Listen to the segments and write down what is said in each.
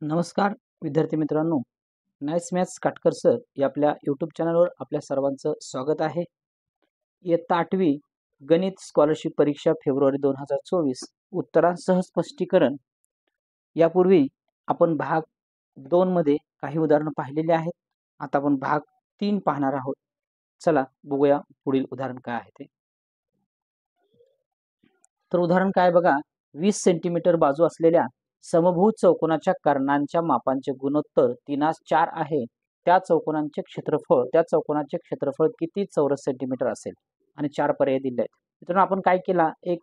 नमस्कार विद्यार्थी मित्रांनो, नाईस मॅथ्स काटकर सर या आपल्या यूट्यूब चॅनलवर आपल्या सर्वांचं स्वागत आहे. इयत्ता 8वी गणित स्कॉलरशिप परीक्षा फेब्रुवारी 2024 उत्तरांसह स्पष्टीकरण. यापूर्वी आपण भाग 2 मध्ये काही उदाहरणं पाहिलेली आहेत. आता आपण भाग 3 पाहणार आहोत. चला बघूया पुढील उदाहरण काय आहे ते. तर उदाहरण काय बघा, 20 सेंटीमीटर बाजू असलेल्या समभुज चौकोनाच्या कर्णांच्या मापांचे गुणोत्तर 3:4 आहे. त्या चौकोनाचे क्षेत्रफळ किती चौरस सेंटीमीटर असेल आणि 4 पर्याय दिले आहेत. मित्रांनो, आपण काय केला, एक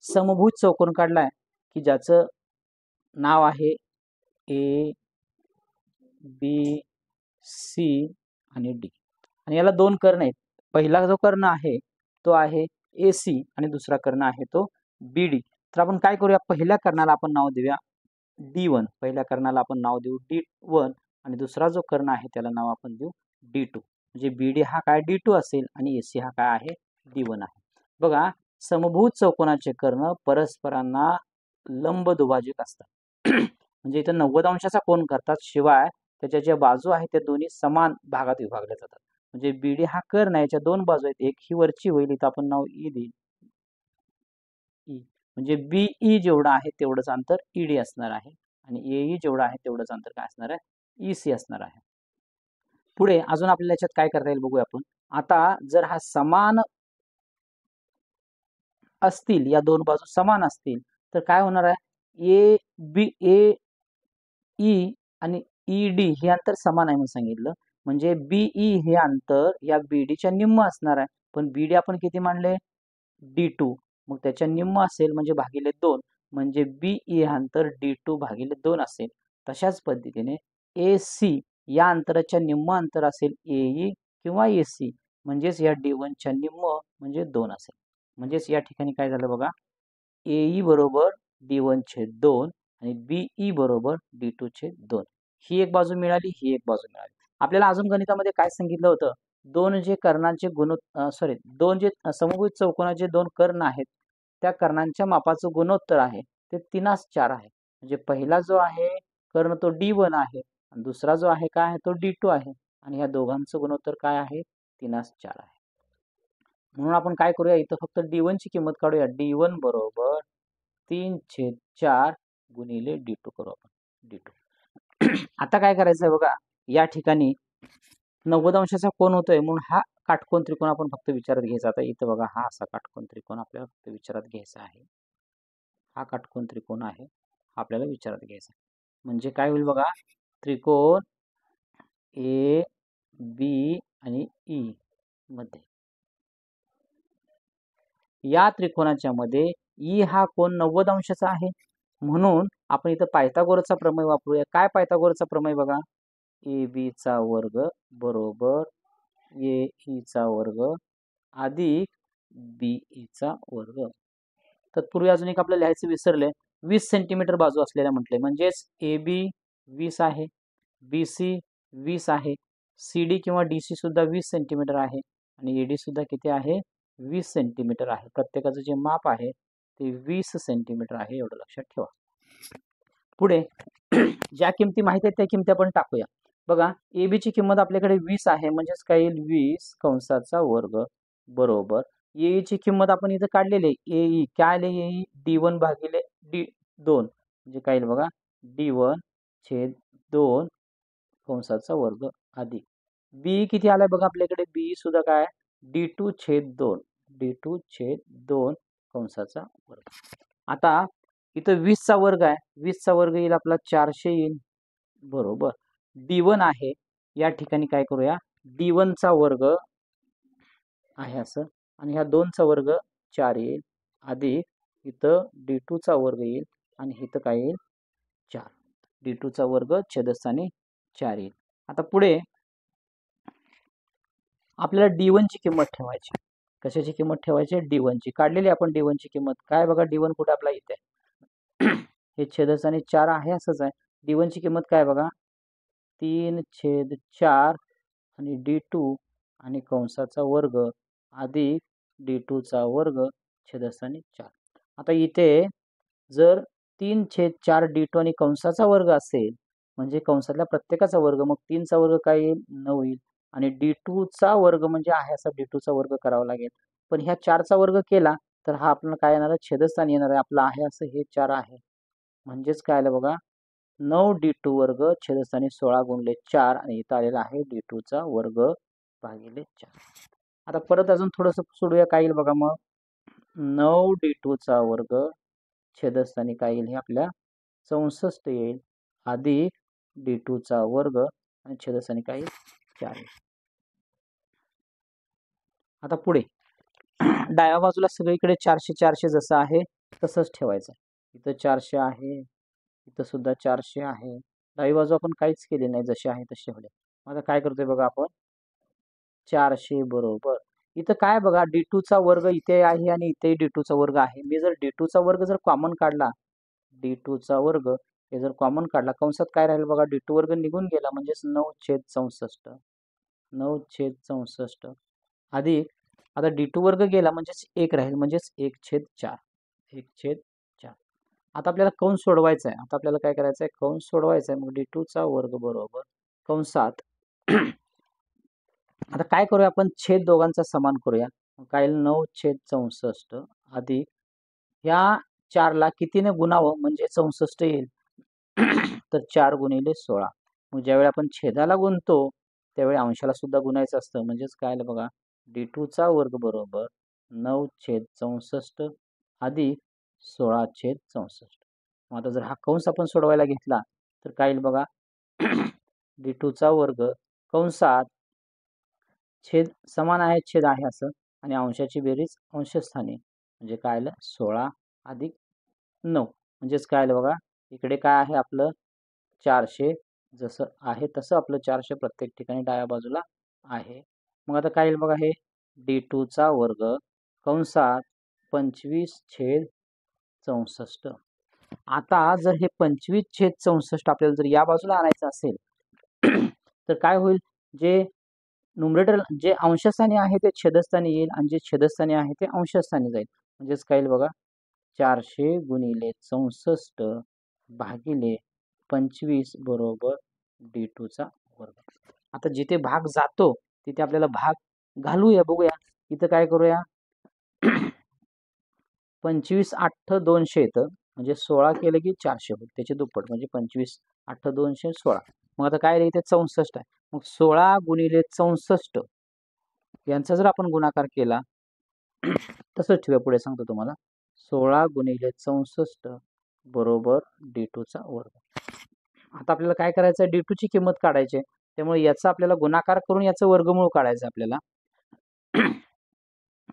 समभुज चौकोन काढलाय की ज्याचं नाव आहे ए बी सी आणि डी, आणि याला दोन कर्ण आहेत. पहिला जो कर्ण आहे तो आहे ए सी आणि दुसरा कर्ण आहे तो बी डी. तर आपण काय करूया, पहिल्या कर्णाला आपण नाव देऊया D1. पहिल्या कर्णाला आपण नाव देऊ D1 आणि दुसरा जो कर्ण आहे त्याला नाव आपण देऊ D2. म्हणजे BD हा काय D2 असेल आणि AC हा काय आहे D1 आहे. बघा, समभुज चौकोनाचे कर्ण परस्परांना लंब दुभाजक असतात. म्हणजे इथं 90 अंशाचा कोन करतात, शिवाय त्याच्या ज्या बाजू आहेत त्या दोन्ही समान भागात विभागल्या जातात. म्हणजे BD हा कर्ण आहे, याच्या दोन बाजू आहेत, एक ही वरची होईल, इथं आपण नाव E देईल, E. म्हणजे BE जेवढं आहे तेवढंच अंतर ED असणार आहे आणि AE जेवढं आहे तेवढंच अंतर काय असणार आहे, EC असणार आहे. पुढे अजून आपल्याला याच्यात काय करता येईल बघूया आपण. आता जर हा समान असतील, या दोन बाजू समान असतील, तर काय होणार आहे, AE आणि ED हे अंतर समान आहे म्हणून सांगितलं. म्हणजे BE हे अंतर या BD निम्म असणार आहे, पण BD आपण किती मानले, D2, मग त्याच्या निम्म असेल म्हणजे भागिले 2, म्हणजे BE हे अंतर D2 भागिले 2 असेल. तशाच पद्धतीने AC या अंतराच्या निम्म अंतर असेल AE किंवा AC, म्हणजेच या D1 निम्म म्हणजे 2 असेल. म्हणजेच या ठिकाणी काय झालं बघा, AE बरोबर D1/2 आणि BE बरोबर D2/2. ही एक बाजू मिळाली, ही एक बाजू मिळाली. आपल्याला अजून गणितामध्ये काय सांगितलं होतं, दोन जे समभुज चौकोनाचे दोन कर्ण आहेत त्या कर्णांच्या मापाचं गुणोत्तर आहे ते 3:4 आहे. म्हणजे पहिला जो आहे कर्ण तो D1 आहे आणि दुसरा जो आहे काय आहे तो D2 आहे, आणि या दोघांचं गुणोत्तर काय आहे, 3:4 आहे. म्हणून आपण काय करूया, इथं फक्त D1 ची किंमत काढूया. D1 बरोबर 3/4 गुणिले D2 करू आपण, D2. आता काय करायचंय बघा, या ठिकाणी 90 अंशाचा कोन होतोय म्हणून हा काटकोन त्रिकोण आपण फक्त विचारात घ्यायचा. आता इथं बघा, हा असा काटकोन त्रिकोण आपल्याला फक्त विचारात घ्यायचा आहे. हा काटकोन त्रिकोण आहे, हा आपल्याला विचारात घ्यायचा. म्हणजे काय होईल बघा, त्रिकोण ए बी आणि ई मध्ये, या त्रिकोणाच्या मध्ये ई हा कोन 90 अंशाचा आहे, म्हणून आपण इथं पायथागोरसचा प्रमेय वापरूया. काय पायथागोरसचा प्रमेय बघा, AB चा वर्ग बरोबर AE चा वर्ग अधिक BE चा वर्ग. तत्पूर्वी अजून एक आपल्याला लिहायचं विसरले, 20 सेंटीमीटर बाजू असलेल्या म्हटले, म्हणजेच AB 20 आहे, BC 20 आहे, CD किंवा DC सुद्धा 20 सेंटीमीटर आहे आणि AD सुद्धा किती आहे, 20 सेंटीमीटर आहे. प्रत्येकाचं जे माप आहे ते 20 सेंटीमीटर आहे, एवढं लक्षात ठेवा. पुढे ज्या किमती माहित आहेत त्या किमती आपण टाकूया. बघा, AB ची किंमत आपल्याकडे 20 आहे, म्हणजेच काय येईल, 20 कंसाचा वर्ग बरोबर AE ची किंमत आपण इथं काढलेली आहे. AE काय आले, AE D1 भागिले D2, म्हणजे काय येईल बघा, D1/2 कंसाचा वर्ग अधिक BE किती आलाय बघा आपल्याकडे, BE सुद्धा काय, D2/2 कंसाचा वर्ग. आता इथं 20 चा वर्ग आहे, 20 चा वर्ग येईल आपला 400 येईल बरोबर. D1 आहे, या ठिकाणी काय करूया, D1 चा वर्ग आहे असं, आणि ह्या 2 चा वर्ग 4 येईल अधिक इथं D2 चा वर्ग येईल आणि इथं काय येईल 4. D2 चा वर्ग छेदस्थानी 4 येईल. आता पुढे आपल्याला D1 ची किंमत ठेवायची. कशाची किंमत ठेवायची, D1 ची काढलेली आपण. D1 ची किंमत काय बघा, D1 कुठे आपला इथे हे छेदस्थानी 4 आहे, असंच आहे. D1 ची किंमत काय बघा, 3/4 आणि D2 आणि कंसाचा वर्ग अधिक D2 चा वर्ग छेदस्थानी 4. आता इथे जर 3/4 D2 आणि कंसाचा वर्ग असेल म्हणजे कंसातल्या प्रत्येकाचा वर्ग, मग 3चा वर्ग काय येईल 9 येईल आणि D2 चा वर्ग म्हणजे आहे असा D2 चा वर्ग करावा लागेल. पण ह्या 4चा वर्ग केला तर हा आपल्याला काय येणार आहे छेदस्थानी येणार आहे आपलं आहे असं हे 4 आहे. म्हणजेच काय आलं बघा 9D2 वर्ग छेदस्थानी 16 गुणिले 4 आणि इथं आलेला आहे D2 चा वर्ग भागिले 4. आता परत अजून थोडंसं सोडूया काय येईल बघा मग 9D2 चा वर्ग छेदस्थानी काय येईल हे आपल्या 64 येईल अधिक D2 चा वर्ग आणि छेदस्थानी काय येईल 4 येईल. आता पुढे डाव्या बाजूला सगळीकडे 400 400 जसं आहे तसंच ठेवायचं. इथं 400 आहे, इथं सुद्धा 400 आहे. डावी बाजू आपण काहीच केली नाही जशी आहे तशी ठेवली. आता काय करतोय बघा आपण 400 बरोबर इथं काय बघा D2 चा वर्ग इथे आहे आणि इथे D2 चा वर्ग आहे. मी जर D2 चा वर्ग जर कॉमन काढला D2 चा वर्ग हे जर कॉमन काढला कंसात काय राहील बघा D2 वर्ग निघून गेला म्हणजेच 9/64 9/64 अधिक आता D2 वर्ग गेला म्हणजेच 1 राहील म्हणजेच 1/4 1/4. आता आपल्याला कंस सोडवायचा आहे. आता आपल्याला काय करायचं आहे कंस सोडवायचा आहे. मग D2 चा वर्ग बरोबर कंसात आता काय करूया आपण छेद दोघांचा समान करूया. काय येईल 9/64 अधिक ह्या 4 ला कितीने गुणावं म्हणजे 64 येईल. तर 4 गुणिले 16. मग ज्यावेळी आपण छेदाला गुणतो त्यावेळी अंशाला सुद्धा गुणायचं असतं म्हणजेच काय आलं बघा D2 चा वर्ग बरोबर 9/64 अधिक 16/64. मग आता जर हा कंस आपण सोडवायला घेतला तर काय येईल बघा D2 चा वर्ग कंसात छेद समान आहे छेद आहे असं आणि अंशाची बेरीज अंशस्थानी म्हणजे काय आलं 16 अधिक 9 म्हणजेच काय आलं बघा इकडे काय आहे आपलं 400 जसं आहे तसं आपलं 400 प्रत्येक ठिकाणी डाव्या बाजूला आहे. मग आता काय येईल बघा हे D2 चा वर्ग कंसात 25/64. आता जर हे 25/64 आपल्याला जर या बाजूला आणायचं असेल तर काय होईल जे न्यूमरेटर जे अंशस्थानी आहे ते छेदस्थानी येईल आणि जे छेदस्थानी आहे ते अंशस्थानी जाईल म्हणजेच काय येईल बघा 400 गुणिले 64 भागिले 25 बरोबर D2 चा वर्ग. आता जिथे भाग जातो तिथे आपल्याला भाग घालूया बघूया इथं काय करूया 25/8 200 येतं म्हणजे 16 केलं की 400 होईल त्याचे दुप्पट म्हणजे 25/8 200 16. मग आता काय इथे 64 आहे मग 16 गुणिले 64 यांचा जर आपण गुणाकार केला तसंच ठेवूया पुढे सांगतो तुम्हाला 16 गुणिले 64 बरोबर D2 चा वर्ग. आता आपल्याला काय करायचं आहे D2 ची किंमत काढायची आहे त्यामुळे याचा आपल्याला गुणाकार करून याचं वर्गमूळ काढायचं आपल्याला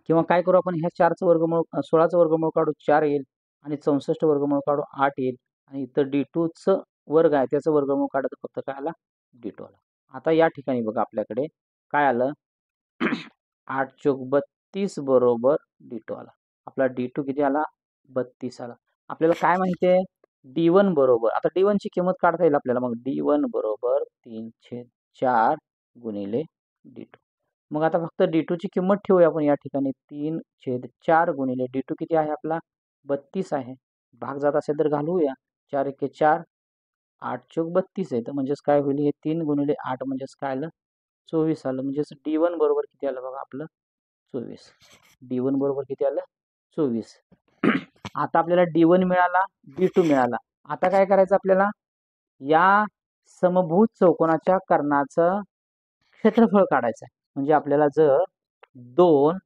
किंवा काय करू आपण ह्या 4चं वर्गमूळ 16चं वर्गमूळ काढू 4 येईल आणि 64 वर्गमूळ काढू 8 येईल आणि इथं D2 चं वर्ग आहे त्याचं वर्गमूळ काढायचं फक्त काय आला D2 आला. आता या ठिकाणी बघा आपल्याकडे काय आलं 8 चोक 32 बरोबर D2 आला. आपला D2 किती आला 32 आला. आपल्याला काय माहिती आहे D1 बरोबर आता D1 ची किंमत काढता येईल आपल्याला मग D1 बरोबर 3/4 गुणिले D2. मग आता फक्त D2 ची किंमत ठेवूया आपण या ठिकाणी 3/4 गुणिले D2 किती आहे आपला 32 आहे. भाग जात असेल तर घालूया 4 एके 4 8 चोक 32 आहे तर म्हणजेच काय होईल हे 3 गुणिले 8 म्हणजेच काय आलं 24 आलं म्हणजेच D1 बरोबर किती आलं बघा आपलं 24. D1 बरोबर किती आलं 24. आता आपल्याला D1 मिळाला D2 मिळाला. आता काय करायचं आपल्याला या समभुज चौकोनाच्या कर्णाचं क्षेत्रफळ काढायचं आहे. म्हणजे आपल्याला जर 2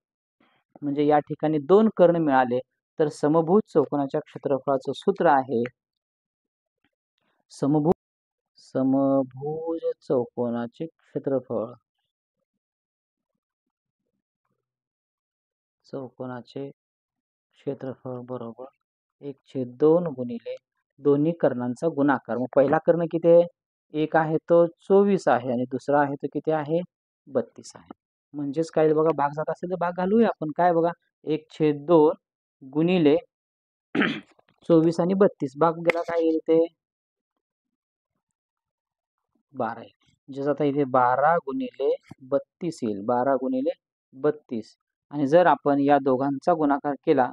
म्हणजे या ठिकाणी 2 कर्ण मिळाले तर समभुज चौकोनाच्या क्षेत्रफळाचं सूत्र आहे समभुज चौकोनाचे क्षेत्रफळ बरोबर 1/2 गुणिले दोन्ही कर्णांचा गुणाकार. मग पहिला कर्ण किती आहे 1 आहे तो 24 आहे आणि दुसरा आहे तो किती आहे 32 आहे. म्हणजेच काय बघा भाग जात असेल तर भाग घालूया आपण काय बघा 1/2 गुणिले 24 आणि 32 भाग गेला काय येईल ते 12 येईल. म्हणजे आता इथे 12 गुणिले 32 येईल 12 गुणिले 32 आणि जर आपण या दोघांचा गुणाकार केला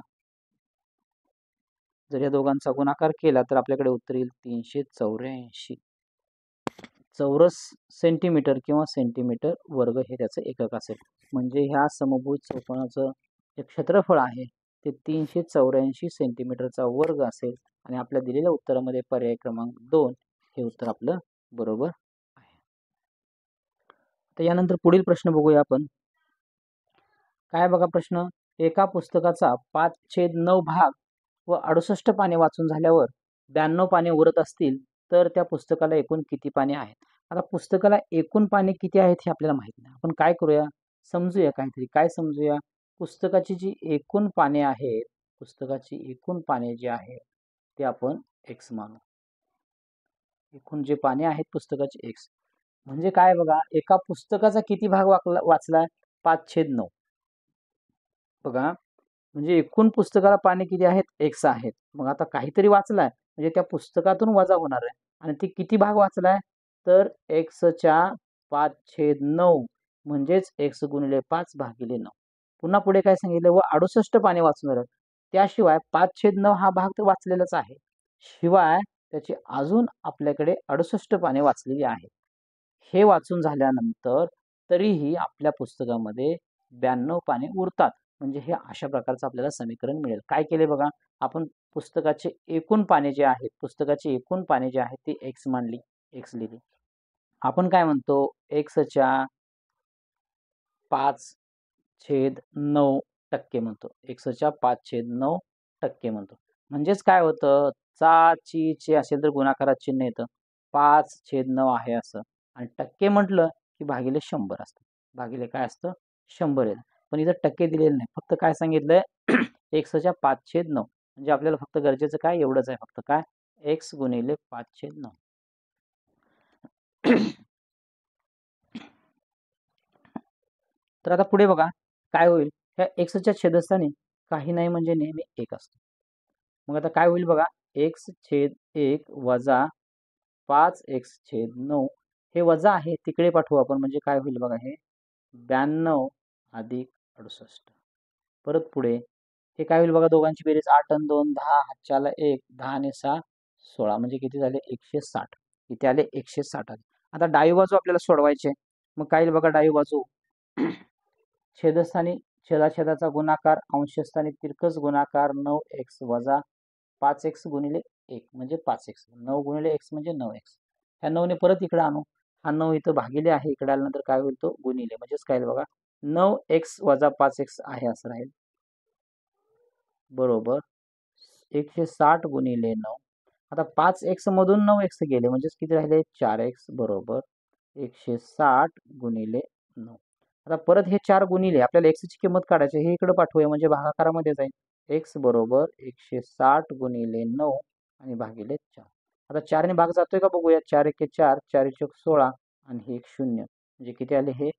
तर आपल्याकडे उत्तर येईल 384. चौरस सेंटीमीटर किंवा सेंटीमीटर वर्ग हे त्याचं एकक असेल. म्हणजे ह्या समभुज चौकोनाचं जे क्षेत्रफळ आहे ते 384 सेंटीमीटरचा वर्ग असेल आणि आपल्या दिलेल्या उत्तरामध्ये पर्याय क्रमांक 2 हे उत्तर आपलं बरोबर आहे. तर यानंतर पुढील प्रश्न बघूया आपण. काय बघा प्रश्न, एका पुस्तकाचा 5/9 भाग व 68 पाने वाचून झाल्यावर 92 पाने उरत असतील तर त्या पुस्तकाला एकूण किती पाने आहेत. आता पुस्तकाला एकूण पाने किती आहेत हे आपल्याला माहित नाही. आपण काय करूया, समजूया काहीतरी. काय समजूया, पुस्तकाची जी एकूण पाने आहेत, पुस्तकाची एकूण पाने जी आहेत ते आपण x मानू. एकूण जे पाने आहेत पुस्तकाचे x. म्हणजे काय बघा, एका पुस्तकाचा किती भाग वाचलाय, 5/9. बघा, म्हणजे एकूण पुस्तकाला पाने किती आहेत, x आहेत. मग आता काहीतरी वाचलाय म्हणजे त्या पुस्तकातून वजा होणार आहे आणि ती किती भाग वाचलाय, तर x च्या 5/9 म्हणजेच x गुणिले 5/9. पुन्हा पुढे काय सांगितलं, व 68 पाने वाचून झालं. त्याशिवाय 5/9 हा भाग तर वाचलेलाच आहे, शिवाय त्याची अजून आपल्याकडे 68 पाने वाचलेली आहेत. हे वाचून झाल्यानंतर तरीही आपल्या पुस्तकामध्ये 92 पाने उरतात. म्हणजे हे अशा प्रकारचं आपल्याला समीकरण मिळेल. काय केले बघा, आपण पुस्तकाचे एकूण पाने जे आहेत, पुस्तकाची एकूण पाने जे आहेत ती x मानली, x लिहिली. आपण काय म्हणतो, x च्या 5/9 म्हणतो, x च्या 5/9 म्हणतो. म्हणजेच काय होतं, चा ची चे असेल तर गुणाकारात चिन्ह येतं, 5/9 आहे असं, आणि टक्के म्हटलं की भागिले 100 असतं. भागिले काय असतं, 100 येतं. पण इथं टक्के दिलेले नाही, फक्त काय सांगितलंय x च्या 5/9. म्हणजे आपल्याला फक्त गरजेचं काय, एवढंच आहे, फक्त काय, x गुणिले 5/9. तर आता पुढे बघा काय होईल, ह्या x च्या छेदस्थानी काही नाही म्हणजे नेहमी 1 असतो. मग आता काय होईल बघा, x/1 वजा 5x/9 हे वजा आहे तिकडे पाठवू आपण, म्हणजे काय होईल बघा, हे 92 अधिक 68. परत पुढे हे काय होईल बघा, दोघांची बेरीज 8 आणि 2 10, हातच्या आला 1, 10 आणि 6 16, म्हणजे किती झाले, 160. इथे आले 160 आले. आता डावी बाजू आपल्याला सोडवायचे. मग काय होईल बघा, डावी बाजू छेदस्थानी छेदाछेदाचा गुणाकार, अंशस्थानी तिरकस गुणाकार, 9x वजा 5x गुणिले 1 म्हणजे 5x. 9 गुणिले x म्हणजे 9x. ह्या 9 ने परत इकडे आणू, हा 9 इथं भागिले आहे, इकडे आल्यानंतर काय होईल, तो गुणिले, म्हणजेच काय बघा, 9x वजा 5x आहे असं राहील, बरोबर 160 गुणिले 9. आता 5x मधून 9x गेले म्हणजेच किती राहिले, 4x, बरोबर 160 गुणिले 9. आता परत हे 4 गुणिले, आपल्याला x ची किंमत काढायची, हे इकडे पाठवूया म्हणजे भागाकारामध्ये जाईल. x बरोबर 160 गुणिले 9 आणि भागिले 4. आता 4 ने भाग जातोय का बघूया, 4 1 4, 4 1 16 आणि हे 1 0, म्हणजे किती आले, हे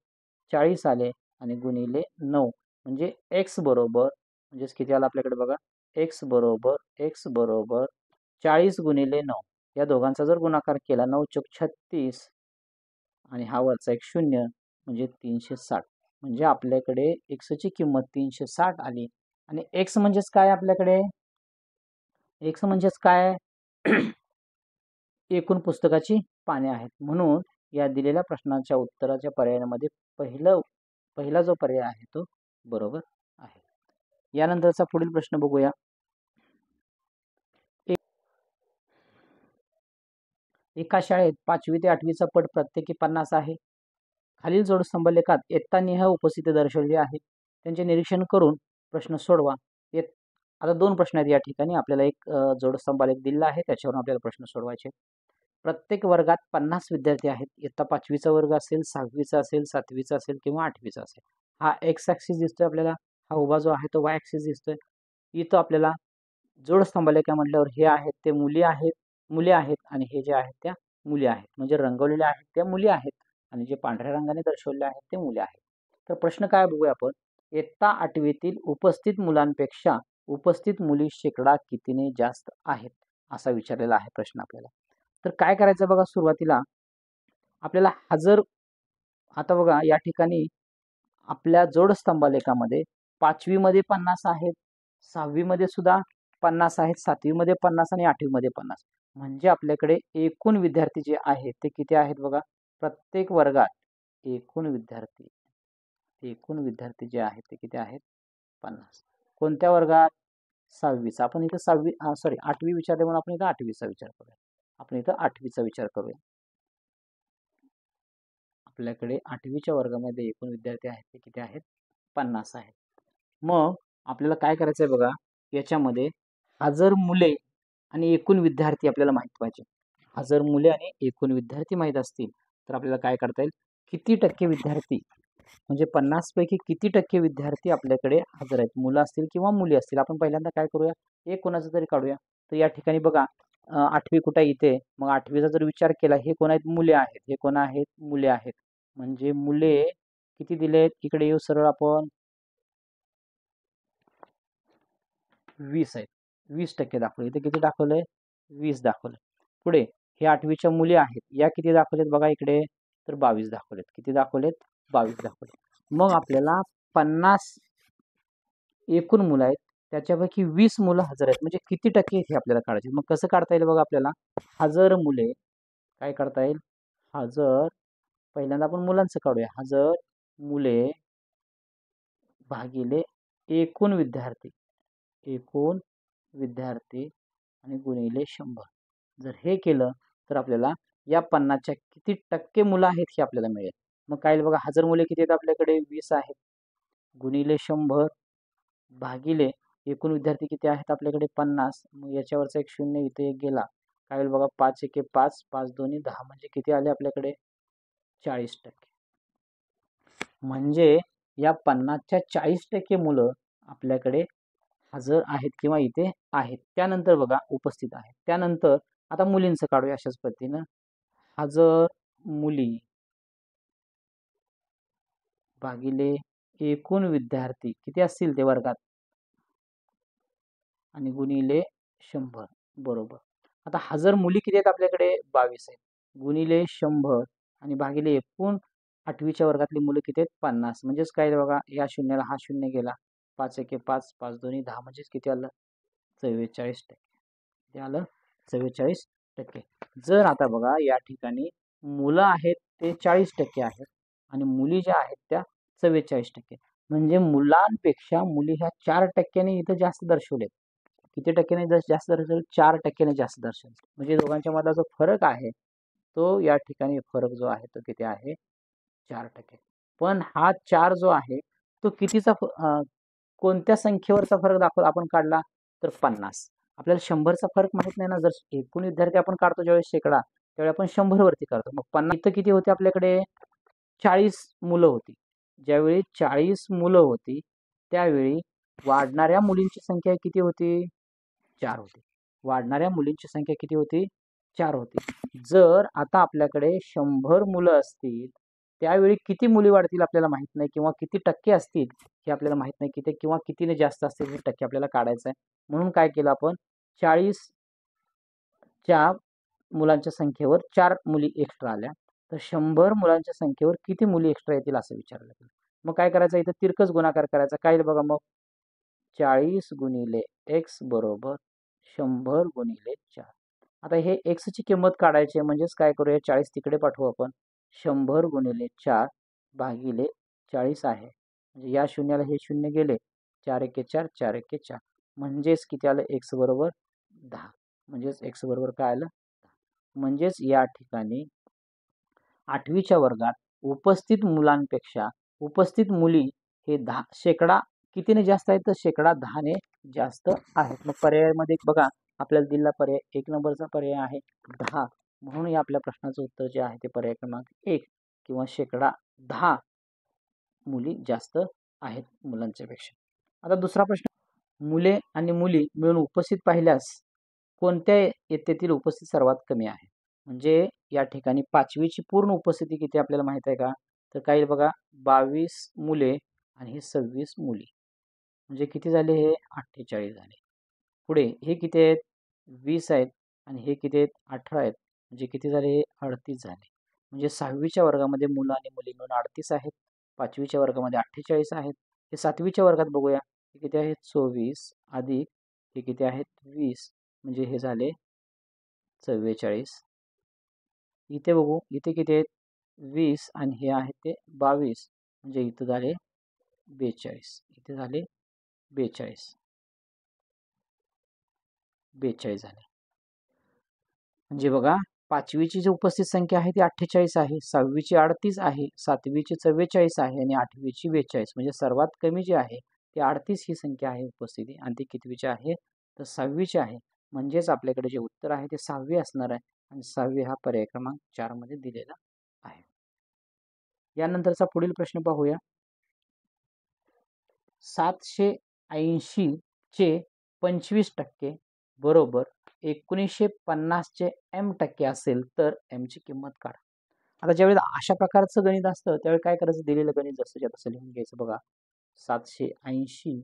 40 आले आणि गुणिले 9 म्हणजे x बरोबर, म्हणजेच किती आलं आपल्याकडे बघा, x बरोबर 40 गुणिले 9. या दोघांचा जर गुणाकार केला, 9 चौक 36 आणि हा वरचा एक 0 म्हणजे 360. म्हणजे आपल्याकडे x ची किंमत 360 आली. आणि x म्हणजेच काय, आपल्याकडे x म्हणजेच काय एकूण पुस्तकाची पाने आहेत. म्हणून या दिलेल्या प्रश्नाच्या उत्तराच्या पर्यायामध्ये पहिला जो पर्याय आहे तो बरोबर आहे. यानंतरचा पुढील प्रश्न बघूया. एका शाळेत 5वी ते 8वीचा पट प्रत्येकी 50 आहे. खालील जोडस्तंभलेखात इयत्तानिहाय उपस्थिती दर्शवली आहे. त्यांचे निरीक्षण करून प्रश्न सोडवा. आता 2 प्रश्न आहेत या ठिकाणी, आपल्याला एक जोडस्तंभालेख दिलेला आहे, त्याच्यावरून आपल्याला प्रश्न सोडवायचे. प्रत्येक वर्गात 50 विद्यार्थी आहेत. इयत्ता 5वीचा वर्ग असेल, 6वीचा असेल, 7वीचा असेल किंवा 8वीचा असेल. हा x ॲक्सिस दिसतोय आपल्याला, हा उभा जो आहे तो y ॲक्सिस दिसतोय. इथं आपल्याला जोडस्तंभालेख म्हटल्यावर हे आहेत ते मुले आहेत आणि हे जे आहेत त्या मुली आहेत, म्हणजे रंगवलेल्या आहेत त्या मुली आहेत आणि जे पांढऱ्या रंगाने दर्शवलेले आहेत ते मुले आहेत. तर प्रश्न काय बघूया आपण, इयत्ता 8वीतील उपस्थित मुलांपेक्षा उपस्थित मुली शेकडा कितीने जास्त आहेत असा विचारलेला आहे प्रश्न आपल्याला. तर काय करायचं बघा, सुरुवातीला आपल्याला हजर, आता बघा या ठिकाणी आपल्या जोडस्तंभालेखामध्ये 5वी मध्ये 50 आहेत, 6वी मध्ये सुद्धा 50 आहेत, 7वी मध्ये 50 आणि 8वी मध्ये 50. म्हणजे आपल्याकडे एकूण विद्यार्थी जे आहेत ते किती आहेत बघा. प्रत्येक वर्गात एकूण विद्यार्थी जे आहेत ते किती आहेत 50. कोणत्या वर्गात? 6वीचा. आपण इथं 6वी सॉरी 8वी विचारले म्हणून आपण इथं 8वीचा विचार करूया. आपण इथं 8वीचा विचार करूया. आपल्याकडे 8वीच्या वर्गामध्ये एकूण विद्यार्थी आहेत ते किती आहेत? 50 आहेत. मग आपल्याला काय करायचं आहे बघा, याच्यामध्ये हजर मुले आणि एकूण विद्यार्थी आपल्याला माहित पाहिजे. हजर मुले आणि एकूण विद्यार्थी माहित असतील तर आपल्याला काय करता येईल, किती टक्के विद्यार्थी म्हणजे 50 पैकी किती टक्के विद्यार्थी आपल्याकडे हजर आहेत, मुलं असतील किंवा मुली असतील. आपण पहिल्यांदा काय करूया, एक कोणाचं तरी काढूया. तर या ठिकाणी बघा 8वी कुठे इथे, मग 8वीचा जर विचार केला, हे कोण आहेत? मुले आहेत. हे कोण आहेत? मुले आहेत. म्हणजे मुले किती दिलेत? इकडे येऊ सरळ आपण, 20 आहेत. 20% दाखवले. इथे किती दाखवलंय? 20 दाखवलंय. पुढे हे 8वीच्या मुली आहेत, या किती दाखवलेत बघा इकडे, तर 22 दाखवलेत. किती दाखवलेत? 22 दाखवलेत. मग आपल्याला 50 एकूण मुलं आहेत, त्याच्यापैकी 20 मुलं हजर आहेत, म्हणजे किती टक्के हे आपल्याला काढायचे. मग कसं काढता येईल बघा आपल्याला, हजर मुले काय करता येईल, हजर पहिल्यांदा आपण मुलांचं काढूया. हजर मुले भागिले एकूण विद्यार्थी, एकूण विद्यार्थी आणि गुणिले 100. जर हे केलं तर आपल्याला या 50च्या किती टक्के मुलं आहेत हे आपल्याला मिळेल. मग काय बघा, हजर मुले किती आहेत आपल्याकडे? 20 आहेत, गुणिले 100 भागिले एकूण विद्यार्थी किती आहेत आपल्याकडे? 50. मग याच्यावरचा एक शून्य इथे एक गेला. काय होईल बघा, 5 एके 5, 5 दोन्ही 10, म्हणजे किती आले आपल्याकडे? 40%. म्हणजे या 50च्या 40% मुलं आपल्याकडे हजर आहेत किंवा इथे आहेत. त्यानंतर बघा उपस्थित आहेत. त्यानंतर आता मुलींचं काढूया अशाच पद्धतीनं. हजर मुली भागिले एकूण विद्यार्थी किती असतील ते वर्गात आणि गुणिले 100. बरोबर. आता हजर मुली किती आहेत आपल्याकडे? 22 आहेत, गुणिले 100 आणि भागिले एकूण 8वीच्या वर्गातली मुलं किती आहेत? 50. म्हणजेच काय बघा, या शून्याला हा शून्य गेला. 5 एके 5, 5 दोन्ही 10, म्हणजेच किती आलं? 44%. किती आलं? 44%. जर आता बघा या ठिकाणी मुलं आहेत ते 40% आहेत आणि मुली ज्या आहेत त्या 44%. म्हणजे मुलांपेक्षा मुली ह्या 4%ने इथं जास्त दर्शवलेत. किती टक्क्याने जास्त दर्शवले? 4%ने जास्त दर्शवले. म्हणजे दोघांच्या मधला जो फरक आहे तो या ठिकाणी फरक जो आहे तो किती आहे? 4%. पण हा 4 जो आहे तो कितीचा कोणत्या संख्येवरचा फरक दाखवला आपण काढला? तर 50. आपल्याला 100चा फरक माहित नाही ना. जर एकूण विद्यार्थी आपण काढतो ज्यावेळेस शेकडा, त्यावेळी आपण 100 वरती काढतो. मग 50 इथं किती होते आपल्याकडे? 40 मुलं होती. ज्यावेळी 40 मुलं होती त्यावेळी वाढणाऱ्या मुलींची संख्या किती होती? 4 होती. वाढणाऱ्या मुलींची संख्या किती होती? 4 होती. जर आता आपल्याकडे 100 मुलं असतील त्यावेळी किती मुली वाढतील आपल्याला माहित नाही, किंवा किती टक्के असतील हे आपल्याला माहित नाही, किती किंवा कितीने जास्त असतील हे टक्के आपल्याला काढायचं आहे. म्हणून काय केलं आपण, 40च्या मुलांच्या संख्येवर 4 मुली एक्स्ट्रा आल्या, तर 100 मुलांच्या संख्येवर किती मुली एक्स्ट्रा येतील असं विचारलं गेलं. मग काय करायचं, इथं तिरकस गुणाकार करायचा. काय बघा मग, 40 गुणिले x बरोबर 100 गुणिले 4. आता हे x ची किंमत काढायची आहे, म्हणजेच काय करूया, 40 तिकडे पाठवू आपण. 100 गुणिले 4 भागिले 40 आहे. म्हणजे या शून्याला हे शून्य गेले, 4 एके 4, 4 एके 4, म्हणजेच किती आलं? x बरोबर 10. म्हणजेच x बरोबर काय आलं? 10. म्हणजेच या ठिकाणी 8वीच्या वर्गात उपस्थित मुलांपेक्षा उपस्थित मुली हे 10 शेकडा कितीने जास्त आहेत? तर शेकडा 10ने जास्त आहेत. मग पर्यायामध्ये बघा आपल्याला दिलेला पर्याय 1 नंबरचा पर्याय आहे 10. म्हणून या आपल्या प्रश्नाचं उत्तर जे आहे ते पर्याय क्रमांक 1 किंवा शेकडा 10 मुली जास्त आहेत मुलांच्या पेक्षा. आता दुसरा प्रश्न, मुले आणि मुली मिळून उपस्थित पाहिल्यास कोणत्या इयत्तेतील उपस्थित सर्वात कमी आहे? म्हणजे या ठिकाणी 5वीची पूर्ण उपस्थिती किती आपल्याला माहित आहे का? तर काय बघा, 22 मुले आणि हे 26 मुली, म्हणजे किती झाले? हे 48 झाले. पुढे हे किती आहेत? 20 आहेत आणि हे किती आहेत? 18 आहेत, म्हणजे किती झाले? हे 38 झाले. म्हणजे 6वीच्या वर्गामध्ये मुलं आणि मुली मिळून 38 आहेत, 5वीच्या वर्गामध्ये 48 आहेत. हे 7वीच्या वर्गात बघूया, हे किती आहेत? 24 अधिक हे किती आहेत? 20, म्हणजे हे झाले 44. इथे बघू, इथे किती आहेत 20 आणि हे आहे ते 22, म्हणजे इथं झाले 42, इथे झाले 42, 42 झाले. म्हणजे बघा, पाचवीची जी उपस्थित संख्या आहे ती 48 आहे, 6वीची 38 आहे, 7वीची 44 आहे आणि 8वीची 42. म्हणजे सर्वात कमी जी आहे ती 38 ही संख्या आहे उपस्थिती, आणि ती कितवीची आहे तर 6वीची आहे. म्हणजेच आपल्याकडे जे उत्तर आहे ते 6वी असणार आहे, आणि 6वी हा पर्याय क्रमांक 4 मध्ये दिलेला आहे. यानंतरचा पुढील प्रश्न पाहूया. 780 चे 25% बरोबर 1950 चे m टक्के असेल तर m ची किंमत काढा. आता ज्यावेळेस अशा प्रकारचं गणित असतं त्यावेळी काय करायचं, दिलेलं गणित जसं तसं लिहून घ्यायचं. बघा, 780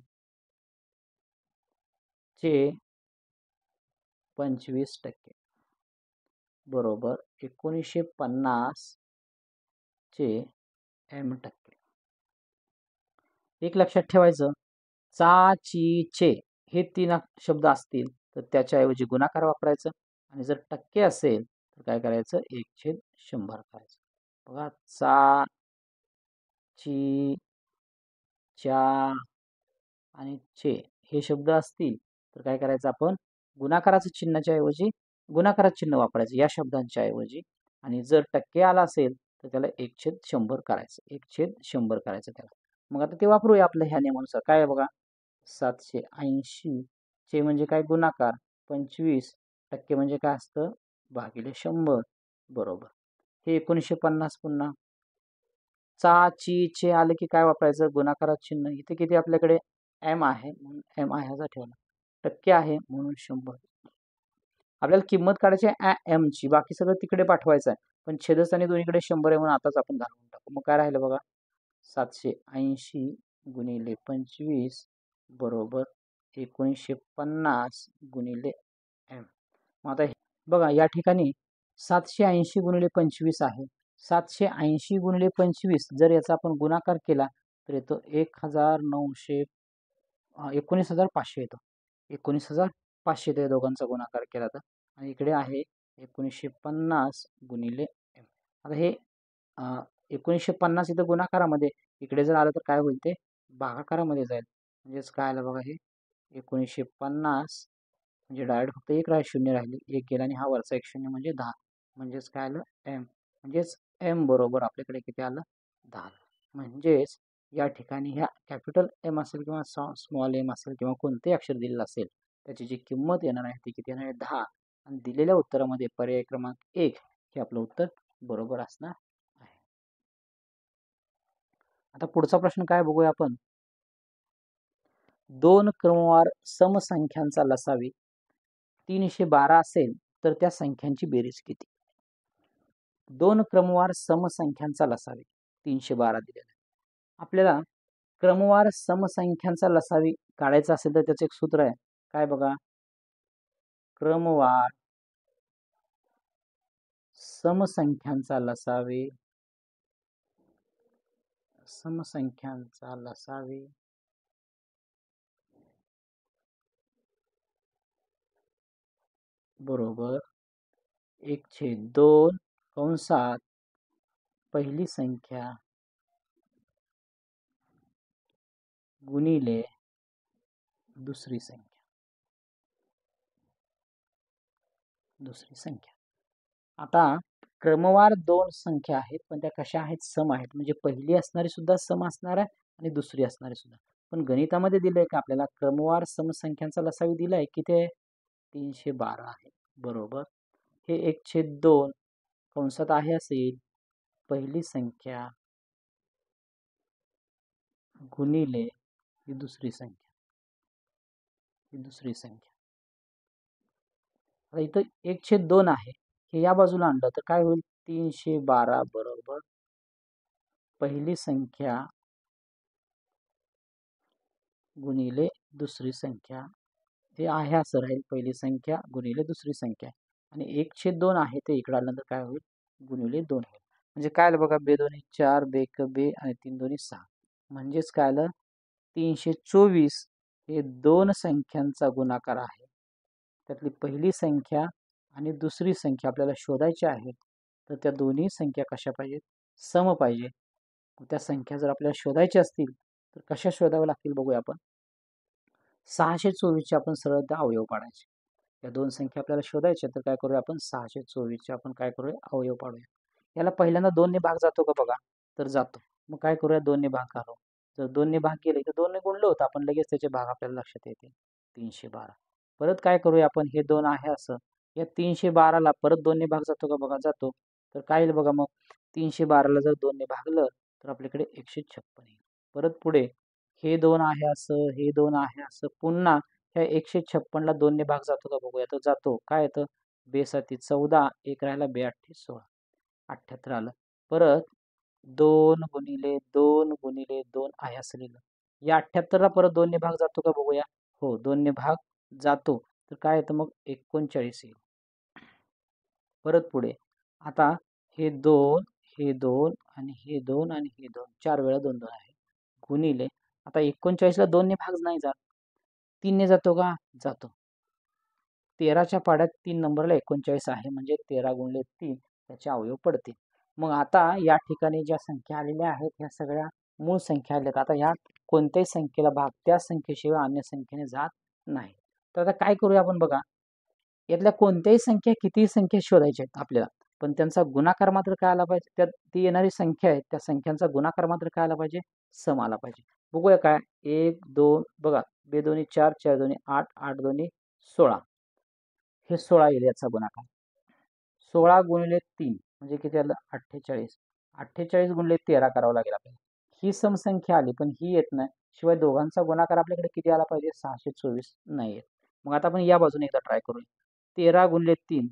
चे 25% बरोबर 1950 चे m टक्के. एक लक्षात ठेवायचं, चा, ची, चे हे 3 शब्द असतील तर त्याच्याऐवजी गुणाकार वापरायचं, आणि जर टक्के असेल तर काय करायचं, 1/100 करायचं. बघा, चा, ची, च्या आणि चे हे शब्द असतील तर काय करायचं, आपण गुणाकाराचं चिन्हाच्या ऐवजी गुणाकाराचं चिन्ह वापरायचं या शब्दांच्या ऐवजी, आणि जर टक्के आला असेल तर त्याला 1/100 करायचं, 1/100 करायचं त्याला. मग आता ते वापरूया आपल्या ह्या नियमानुसार. काय आहे बघा, 780 चे म्हणजे काय गुणाकार, 25% म्हणजे काय असतं भागिले 100 बरोबर. हे 1950 पुन्हा चा, ची, चे आले की काय वापरायचं, गुणाकाराचं चिन्ह. इथे किती आपल्याकडे m आहे म्हणून m आहे ह्याचा ठेवला, टक्के आहे म्हणून 100. आपल्याला किंमत काढायची आहे m ची, बाकी सगळं तिकडे पाठवायचं आहे, पण छेदस्थानी दोन्हीकडे 100 आहे म्हणून आताच आपण घालून टाकू. मग काय राहिलं बघा, 780 गुणिले 25 बरोबर 1950 गुणिले m. मग आता बघा, या ठिकाणी 780 गुणिले 25 आहे. 780 गुणिले 25 जर याचा आपण गुणाकार केला तर येतो 19,500 येतो. 19,500 येतो या दोघांचा गुणाकार केला तर, आणि इकडे आहे 1950 गुणिले m. आता हे 1950 इथं गुणाकारामध्ये, इकडे जर आलं तर काय होईल, ते भागाकारामध्ये जाईल. म्हणजेच काय आलं बघा, हे 1950 म्हणजे डायरेक्ट फक्त एक शून्य राहिली, एक गेला आणि हा वरचा एक शून्य म्हणजे 10. म्हणजेच काय आलं, m. म्हणजेच m बरोबर आपल्याकडे किती आलं, 10. म्हणजेच या ठिकाणी ह्या कॅपिटल m असेल किंवा स्मॉल m असेल किंवा कोणतेही अक्षर दिलेलं असेल त्याची जी किंमत येणार आहे ती किती येणार आहे, 10. आणि दिलेल्या उत्तरामध्ये पर्याय क्रमांक 1 हे आपलं उत्तर बरोबर असणार आहे. आता पुढचा प्रश्न काय बघूया आपण. 2 क्रमवार समसंख्यांचा लसावी 312 असेल तर त्या संख्यांची बेरीज किती. 2 क्रमवार समसंख्यांचा लसावी 312 दिलेला आहे. आपल्याला क्रमवार समसंख्यांचा लसावी काढायचा असेल तर त्याचं एक सूत्र आहे. काय बघा, क्रमवार समसंख्यांचा लसावी बरोबर 1/2 कंसात पहिली संख्या गुणिले दुसरी संख्या. आता क्रमवार 2 संख्या आहेत, पण त्या कशा आहेत, सम आहेत. म्हणजे पहिली असणारी सुद्धा सम असणार आहे आणि दुसरी असणारी सुद्धा. पण गणितामध्ये दिलंय का आपल्याला, क्रमवार समसंख्यांचा लसावी दिलाय की ते 312 आहे बरोबर. हे 1/2 कंसात आहे असेल पहिली संख्या गुणिले ही दुसरी संख्या. आता इथं 1/2 आहे, हे या बाजूला आणलं तर काय होईल, 312 बरोबर पहिली संख्या गुणिले दुसरी संख्या. हे आहे असं राहील, पहिली संख्या गुणिले दुसरी संख्या, आणि 1/2 आहे ते इकडे आल्यानंतर काय होईल, गुणिले 2 होईल. म्हणजे काय आलं बघा, 2 दोन्ही 4, 2 1 2 आणि 3 दोन्ही 6. म्हणजेच काय आलं, 324 हे 2 संख्यांचा गुणाकार आहे. त्यातली पहिली संख्या आणि दुसरी संख्या आपल्याला शोधायची आहे, तर त्या दोन्ही संख्या कशा पाहिजेत? सम पाहिजे. त्या संख्या जर आपल्याला शोधायच्या असतील तर कशा शोधाव्या लागतील बघूया आपण. 624 चे आपण सरळ त्या अवयव पाडायचे. या दोन संख्या आपल्याला शोधायच्या, तर काय करूया आपण 624 चे आपण काय करूया अवयव पाडूया. याला पहिल्यांदा 2 ने भाग जातो का बघा, तर जातो. मग काय करूया 2 ने भाग घालू. जर 2 ने भाग गेले तर 2 ने गुणलं होतं आपण, लगेच त्याचे भाग आपल्याला लक्षात येते. 312. परत काय करूया आपण, हे 2 आहे असं, या 312 ला परत 2 ने भाग जातो का बघा, जातो. तर काय येईल बघा मग, 312 ला जर 2 ने भागलं तर आपल्याकडे 156 येईल. परत पुढे हे 2 आहे असं, हे 2 आहे असं, पुन्हा ह्या 156 ला 2 ने भाग जातो का बघूया, तर जातो. काय येतं, बेसाती 14, एक राहिला, बेआठे 16, 78 आलं. परत 2 गुणिले 2 गुणिले 2 आहे असं लिहिलं. या 78 ला परत 2 ने भाग जातो का बघूया. हो, 2 ने भाग जातो. तर काय येतं मग 39 येईल. परत पुढे आता हे 2, हे 2 आणि हे 2 आणि हे 2, 4 वेळा 2 2 आहे. गुणिले आता 39 ला 2 ने भाग नाही जात. 3 ने जातो का? जातो. 13च्या पाड्यात 3 नंबरला 39 आहे, म्हणजे 13 गुणिले 3 त्याचे अवयव पडतील. मग आता या ठिकाणी ज्या संख्या आलेल्या आहेत ह्या सगळ्या मूळ संख्या आल्यात. आता ह्या कोणत्याही संख्येला भाग त्या संख्येशिवाय अन्य संख्येने जात नाही. तर आता काय करूया आपण बघा, यातल्या कोणत्याही संख्या कितीही संख्या शोधायच्या आहेत आपल्याला, पण त्यांचा गुणाकार मात्र काय आला पाहिजे, त्यात ती येणारी संख्या आहे त्या संख्यांचा गुणाकार मात्र काय आला पाहिजे, सम आला पाहिजे. बघूया काय, 1 2 बघा, 2 दोन्ही 4, 4 दोन्ही 8, 8 दोन्ही 16, हे 16 येईल याचा गुणाकार. 16 गुणिले 3 म्हणजे किती आलं, 48. 48 गुणिले 13 करावं लागेल आपल्याला. ही समसंख्या आली पण ही येत नाही. शिवाय दोघांचा गुणाकार आपल्याकडे किती आला पाहिजे, 624 नाही येत. मग आता आपण या बाजूने एकदा ट्राय करूया. 13 गुणिले 3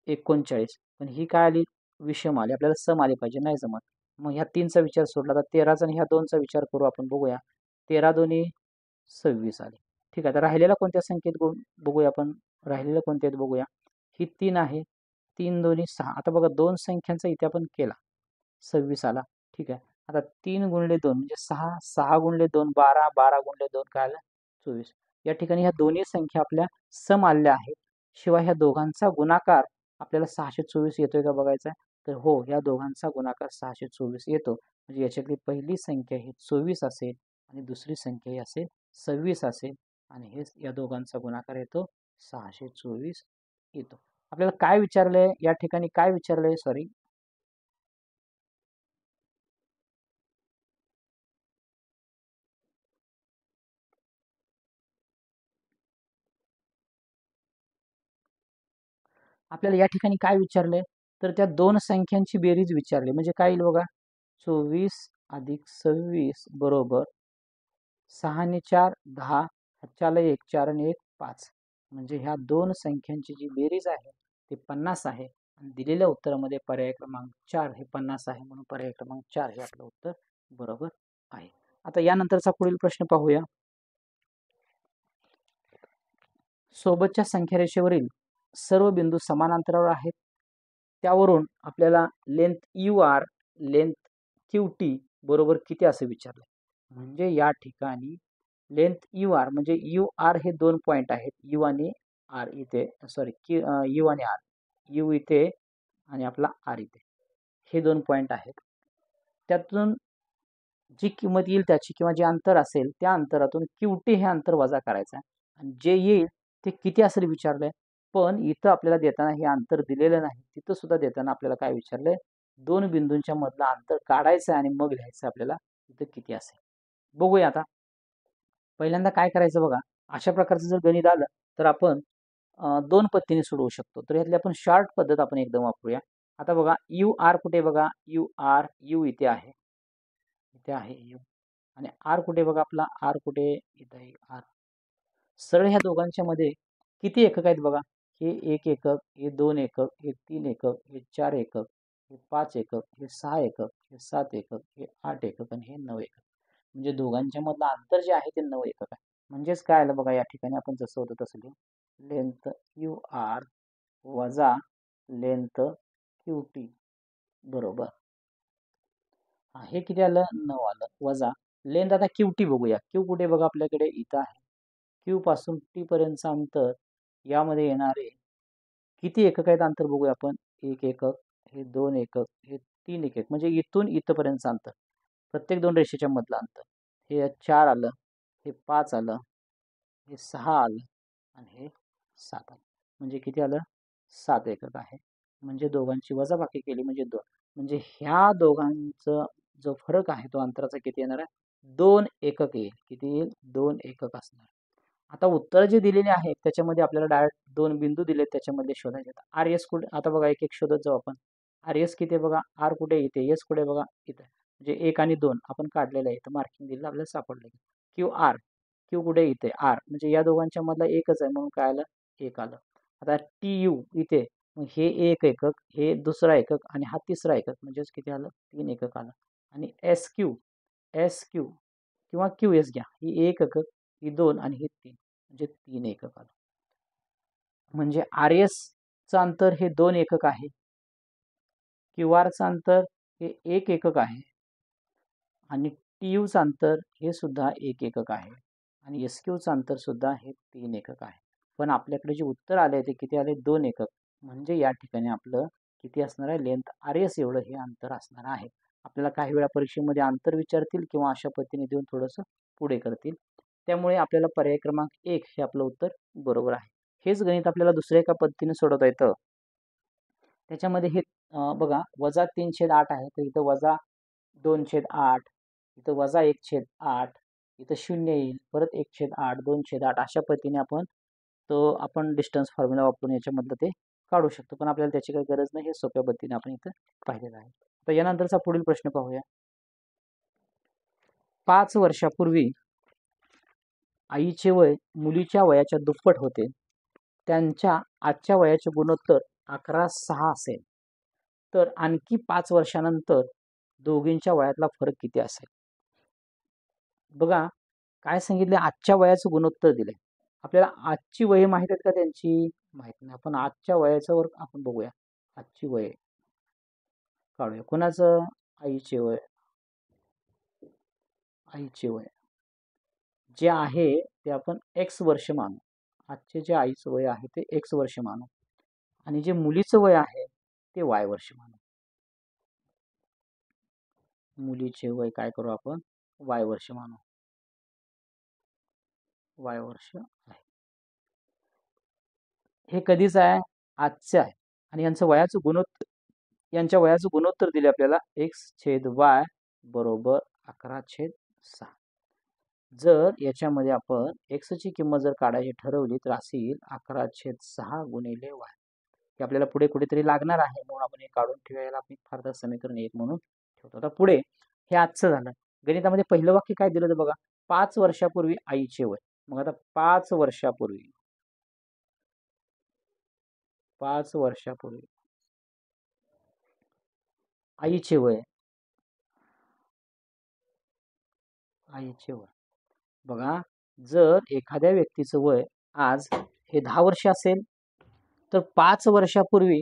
39, पण ही काय आली, विषम आली. आपल्याला सम आली पाहिजे, नाही जमत. मग ह्या 3चा विचार सोडला तर 13चा आणि ह्या 2चा विचार करू आपण, बघूया. 13 दोन्ही 26 आले. ठीक आहे, तर राहिलेल्या कोणत्या संख्येत बघूया आपण. राहिलेल्या कोणत्या आहेत बघूया. ही 3 आहे, 3 दोन्ही 6. आता बघा दोन संख्यांचा इथे आपण केला, 26 आला. ठीक आहे, आता 3 गुणिले 2 म्हणजे 6, 6 गुणिले 2 12, 12 गुणिले 2 काय आलं, 24. या ठिकाणी ह्या दोन्ही संख्या आपल्या सम आलेल्या आहेत. शिवाय ह्या दोघांचा गुणाकार आपल्याला 624 येतोय का बघायचा आहे. तर हो, ह्या दोघांचा गुणाकार 624 येतो. म्हणजे याच्यातली पहिली संख्या ही 24 असेल आणि दुसरी संख्या ही असेल 26 असेल, आणि हे या दोघांचा गुणाकार येतो 624 येतो. आपल्याला काय विचारलंय या ठिकाणी, काय विचारलंय, सॉरी, आपल्याला या ठिकाणी काय विचारलंय, तर त्या दोन संख्यांची बेरीज विचारली. म्हणजे काय येईल बघा, 24 अधिक 26 बरोबर 6 आणि 4 10, 4 1, 4 आणि 1 5. म्हणजे ह्या दोन संख्यांची जी बेरीज आहे ती 50 आहे. आणि दिलेल्या उत्तरामध्ये पर्याय क्रमांक 4 हे 50 आहे, म्हणून पर्याय क्रमांक 4 हे आपलं उत्तर बरोबर आहे. आता यानंतरचा पुढील प्रश्न पाहूया. सोबतच्या संख्यारेषेवरील सर्व बिंदू समान अंतरावर आहेत. त्यावरून आपल्याला length U R, length Q T बरोबर किती असं विचारलं. म्हणजे या ठिकाणी लेंथ यू आर म्हणजे यू आर हे 2 पॉइंट आहेत, यू आणि आर इथे, सॉरी यू आणि आर, यू इथे आणि आपला आर इथे, हे 2 पॉइंट आहेत. त्यातून जी किंमत येईल त्याची किंवा जे अंतर असेल त्या अंतरातून क्यूटी हे अंतर वजा करायचं आहे, आणि जे येईल ते किती असेल विचारलंय. पण इथं आपल्याला देताना हे अंतर दिलेलं नाही, तिथं सुद्धा देताना आपल्याला काय विचारलंय, दोन बिंदूंच्या मधलं अंतर काढायचं आहे आणि मग लिहायचं आपल्याला इथं किती असेल. बघूया आता. पहिल्यांदा काय करायचं बघा, अशा प्रकारचं जर गणित आलं तर आपण दोन पद्धतीने सोडवू शकतो. तर यातली आपण शॉर्ट पद्धत आपण एकदम वापरूया. आता बघा, यू आर कुठे, बघा यू आर, यू इथे आहे, इथे आहे यू, आणि आर कुठे बघा, आपला आर कुठे, इथे आहे आर. सरळ ह्या दोघांच्या मध्ये किती एकक आहेत बघा, हे 1 एकक, हे 2 एकक, हे 3 एकक, हे 4 एकक, हे 5 एकक, हे 6 एकक, हे 7 एकक, हे 8 एकक आणि हे 9 एकक. म्हणजे दोघांच्या मधलं अंतर जे आहे ते 9 एकक आहे. म्हणजेच काय आलं बघा, या ठिकाणी आपण जसं होतं तसं लिहू, लेंथ यू आर वजा लेंथ क्यू टी बरोबर, हे किती आलं, 9 आलं, वजा लेंथ. आता क्यू टी बघूया, क्यू कुठे बघा, आपल्याकडे इथं आहे. क्यू पासून टी पर्यंतचं अंतर यामध्ये येणारे किती एकक आहेत अंतर बघूया आपण. 1 एकक, हे 2 एकक, हे 3 एकक, म्हणजे इथून इथपर्यंतचं अंतर, प्रत्येक दोन रेषेच्या मधलं अंतर. हे 4 आलं, हे 5 आलं, हे 6 आलं आणि हे 7 आलं. म्हणजे किती आलं? 7 एकक आहे. म्हणजे दोघांची वजाबाकी केली म्हणजे 2. म्हणजे ह्या दोघांचा जो फरक आहे तो अंतराचा किती येणार आहे? 2 एकक येईल. किती येईल? 2 एकक असणार. आता उत्तर जे दिलेले आहे त्याच्यामध्ये आपल्याला डायरेक्ट 2 बिंदू दिले त्याच्यामध्ये शोधायचे. आर एस कुठे? आता बघा एक एक शोधत जाऊ आपण. आर एस किती बघा? आर कुठे? इथे. एस कुठे बघा? इथे. म्हणजे 1 आणि 2 आपण काढलेलं आहे. इथं मार्किंग दिलेलं आपल्याला सापडलं. Q R. क्यू कुठे? इथे. आर म्हणजे या दोघांच्या मधला एकच आहे म्हणून काय आलं? 1 आलं. आता टी यू इथे. मग हे 1 एकक, हे दुसरा एकक आणि हा तिसरा एकक म्हणजेच किती आलं? 3 एकक आलं. आणि एस क्यू किंवा क्यू एस घ्या. ही 1 एकक, ही 2 आणि ही 3 म्हणजे 3 एकक आलं. म्हणजे आर एस चं अंतर हे 2 एकक आहे. क्यू आर चं अंतर हे 1 एकक आहे. आणि टी यू चं अंतर हे सुद्धा 1 एकक आहे. आणि एस क्यू चं अंतर सुद्धा हे 3 एकक आहे. पण आपल्याकडे जे उत्तर आले ते किती आले? 2 एकक. म्हणजे या ठिकाणी आपलं किती असणार आहे? लेंथ आर एस एवढं हे अंतर असणार आहे. आपल्याला काही वेळा परीक्षेमध्ये अंतर विचारतील किंवा अशा पद्धतीने देऊन थोडंसं पुढे करतील. त्यामुळे आपल्याला पर्याय क्रमांक 1 हे आपलं उत्तर बरोबर आहे. हेच गणित आपल्याला दुसऱ्या एका पद्धतीने सोडवता येतं. त्याच्यामध्ये हे बघा वजा 3/8 आहे तर इथं वजा 2/8, इथं वजा 1/8, इथं 0 येईल, परत 1/8, 2/8 अशा पद्धतीने आपण डिस्टन्स फॉर्म्युला वापरून याच्यामधलं ते काढू शकतो. पण आपल्याला त्याची काही गरज नाही. हे सोप्या पद्धतीने आपण इथं पाहिलेलं आहे. तर यानंतरचा पुढील प्रश्न पाहूया. 5 वर्षापूर्वी आईचे वय मुलीच्या वयाच्या दुप्पट होते. त्यांच्या आजच्या वयाचे गुणोत्तर 11:6 असेल. तर आणखी 5 वर्षानंतर दोघींच्या वयातला फरक किती असेल? बघा काय सांगितले? आजच्या वयाचं गुणोत्तर दिले. आपल्याला आजची वय माहित आहेत का त्यांची? माहित नाही. आपण आजच्या वयाचं वर आपण बघूया. आजची वय काढूया. कोणाचं? आईचे वय. आईचे वय जे आहे ते आपण x वर्ष मानू. आजचे जे आईचं वय आहे ते x वर्ष मानू आणि जे मुलीचं वय आहे ते y वर्ष मानू. मुलीचे वय काय करू आपण? y वर्ष मानू. y वर्ष आहे. हे कधीच आहे? आजचं आहे. आणि यांच्या वयाचं गुणोत्तर दिले आपल्याला x/y बरोबर 11/6. जर याच्यामध्ये आपण x ची किंमत जर काढायची ठरवली तर अशी येईल 11/6 गुणिले y. हे आपल्याला पुढे कुठेतरी लागणार आहे म्हणून आपण हे काढून ठेवायला आपण फारदा समीकरण 1 म्हणून ठेवतो. आता पुढे हे आजचं झालं. गणितामध्ये पहिलं वाक्य काय दिलं तर बघा 5 वर्षापूर्वी आईचे वय. मग आता 5 वर्षापूर्वी आईचे वय बघा जर एखाद्या व्यक्तीचं वय आज हे 10 वर्ष असेल तर 5 वर्षापूर्वी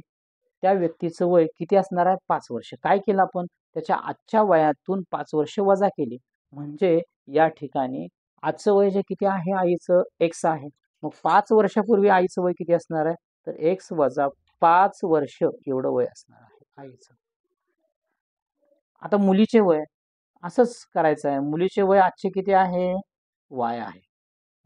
त्या व्यक्तीचं वय किती असणार आहे? 5 वर्ष. काय केलं आपण? त्याच्या आजच्या वयातून 5 वर्ष वजा केली. म्हणजे या ठिकाणी आजचं वय जे किती आहे आईचं? x आहे. मग 5 वर्षापूर्वी आईचं वय किती असणार आहे? तर x वजा 5 वर्ष एवढं वय असणार आहे आईचं. आता मुलीचे वय असंच करायचं आहे. मुलीचे वय आजचे किती आहे? y आहे.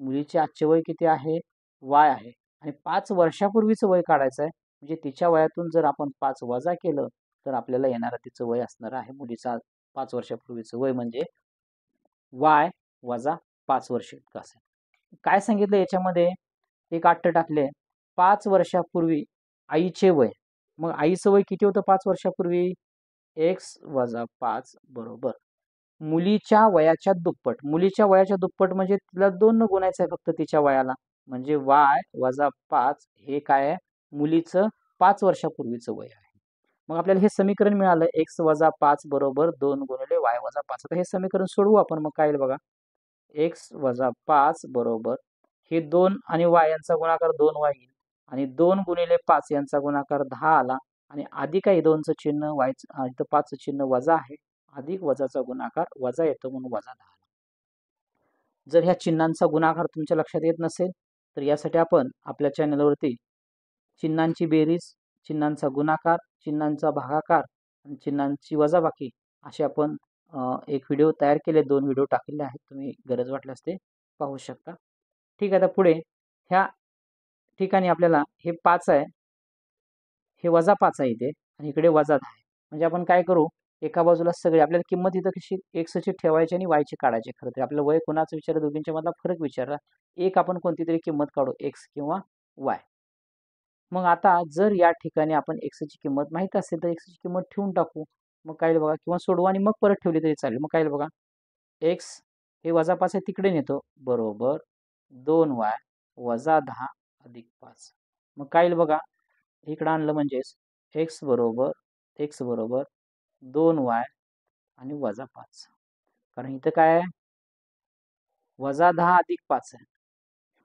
मुलीचे आजचे वय किती आहे? y आहे. आणि 5 वर्षापूर्वीचं वय काढायचं आहे. म्हणजे तिच्या वयातून जर आपण 5 वजा केलं तर आपल्याला येणारं तिचं वय असणार आहे. मुलीचा 5 वर्षापूर्वीचं वय म्हणजे y वजा 5 वर्ष इतकं असेल. काय सांगितलं याच्यामध्ये? एक अट्ट टाकले. 5 वर्षापूर्वी आईचे वय. मग आईचं वय किती होतं 5 वर्षापूर्वी? x वजा 5 बरोबर मुलीच्या वयाच्या दुप्पट. मुलीच्या वयाच्या दुप्पट म्हणजे तिला 2 न गुणायचं आहे फक्त तिच्या वयाला. म्हणजे y वजा 5 हे काय आहे? मुलीचं 5 वर्षापूर्वीचं वय आहे. मग आपल्याला हे समीकरण मिळालं x वजा 5 बरोबर 2 गुणिले y वजा 5. आता हे समीकरण सोडवू आपण. मग काय येईल बघा x वजा 5 बरोबर हे 2 आणि y यांचा गुणाकार 2y येईल आणि 2 गुणिले 5 यांचा गुणाकार 10 आला आणि अधिक आहे 2चं चिन्ह y इथं 5चं चिन्ह वजा आहे अधिक वजाचा गुणाकार वजा येतो म्हणून वजा 10. जर ह्या चिन्हांचा गुणाकार तुमच्या लक्षात येत नसेल तर यासाठी आपण आपल्या चॅनलवरती चिन्हांची बेरीज, चिन्हांचा गुणाकार, चिन्हांचा भागाकार आणि चिन्हांची वजाबाकी असे आपण एक व्हिडिओ तयार केले, 2 व्हिडिओ टाकलेले आहेत, तुम्ही गरज वाटल्यास ते पाहू शकता. ठीक आहे. आता पुढे ह्या ठिकाणी आपल्याला हे 5 आहे, हे -5 आहे इथे आणि इकडे -10 आहे. म्हणजे आपण काय करू, एका बाजूला सगळे आपल्याला किंमत इथं कशी एक्सची ठेवायची आणि वायची काढायची. खरं तर आपलं वय कोणाचं विचारलं, दोघींच्या मधला फरक विचारला, एक आपण कोणती तरी किंमत काढू, एक्स किंवा वाय. मग आता जर या ठिकाणी आपण एक्सची किंमत माहित असेल तर एक्सची किंमत ठेवून टाकू. मग काय बघा, किंवा सोडवा आणि मग परत ठेवली तरी चालेल. मग काय बघा, एक्स हे -5 आहे तिकडे नेतो, बरोबर 2y - 10 अधिक 5. मग काय येईल बघा, इकडं आणलं म्हणजेच x बरोबर 2y आणि -5. कारण इथं काय आहे, -10 अधिक 5 आहे.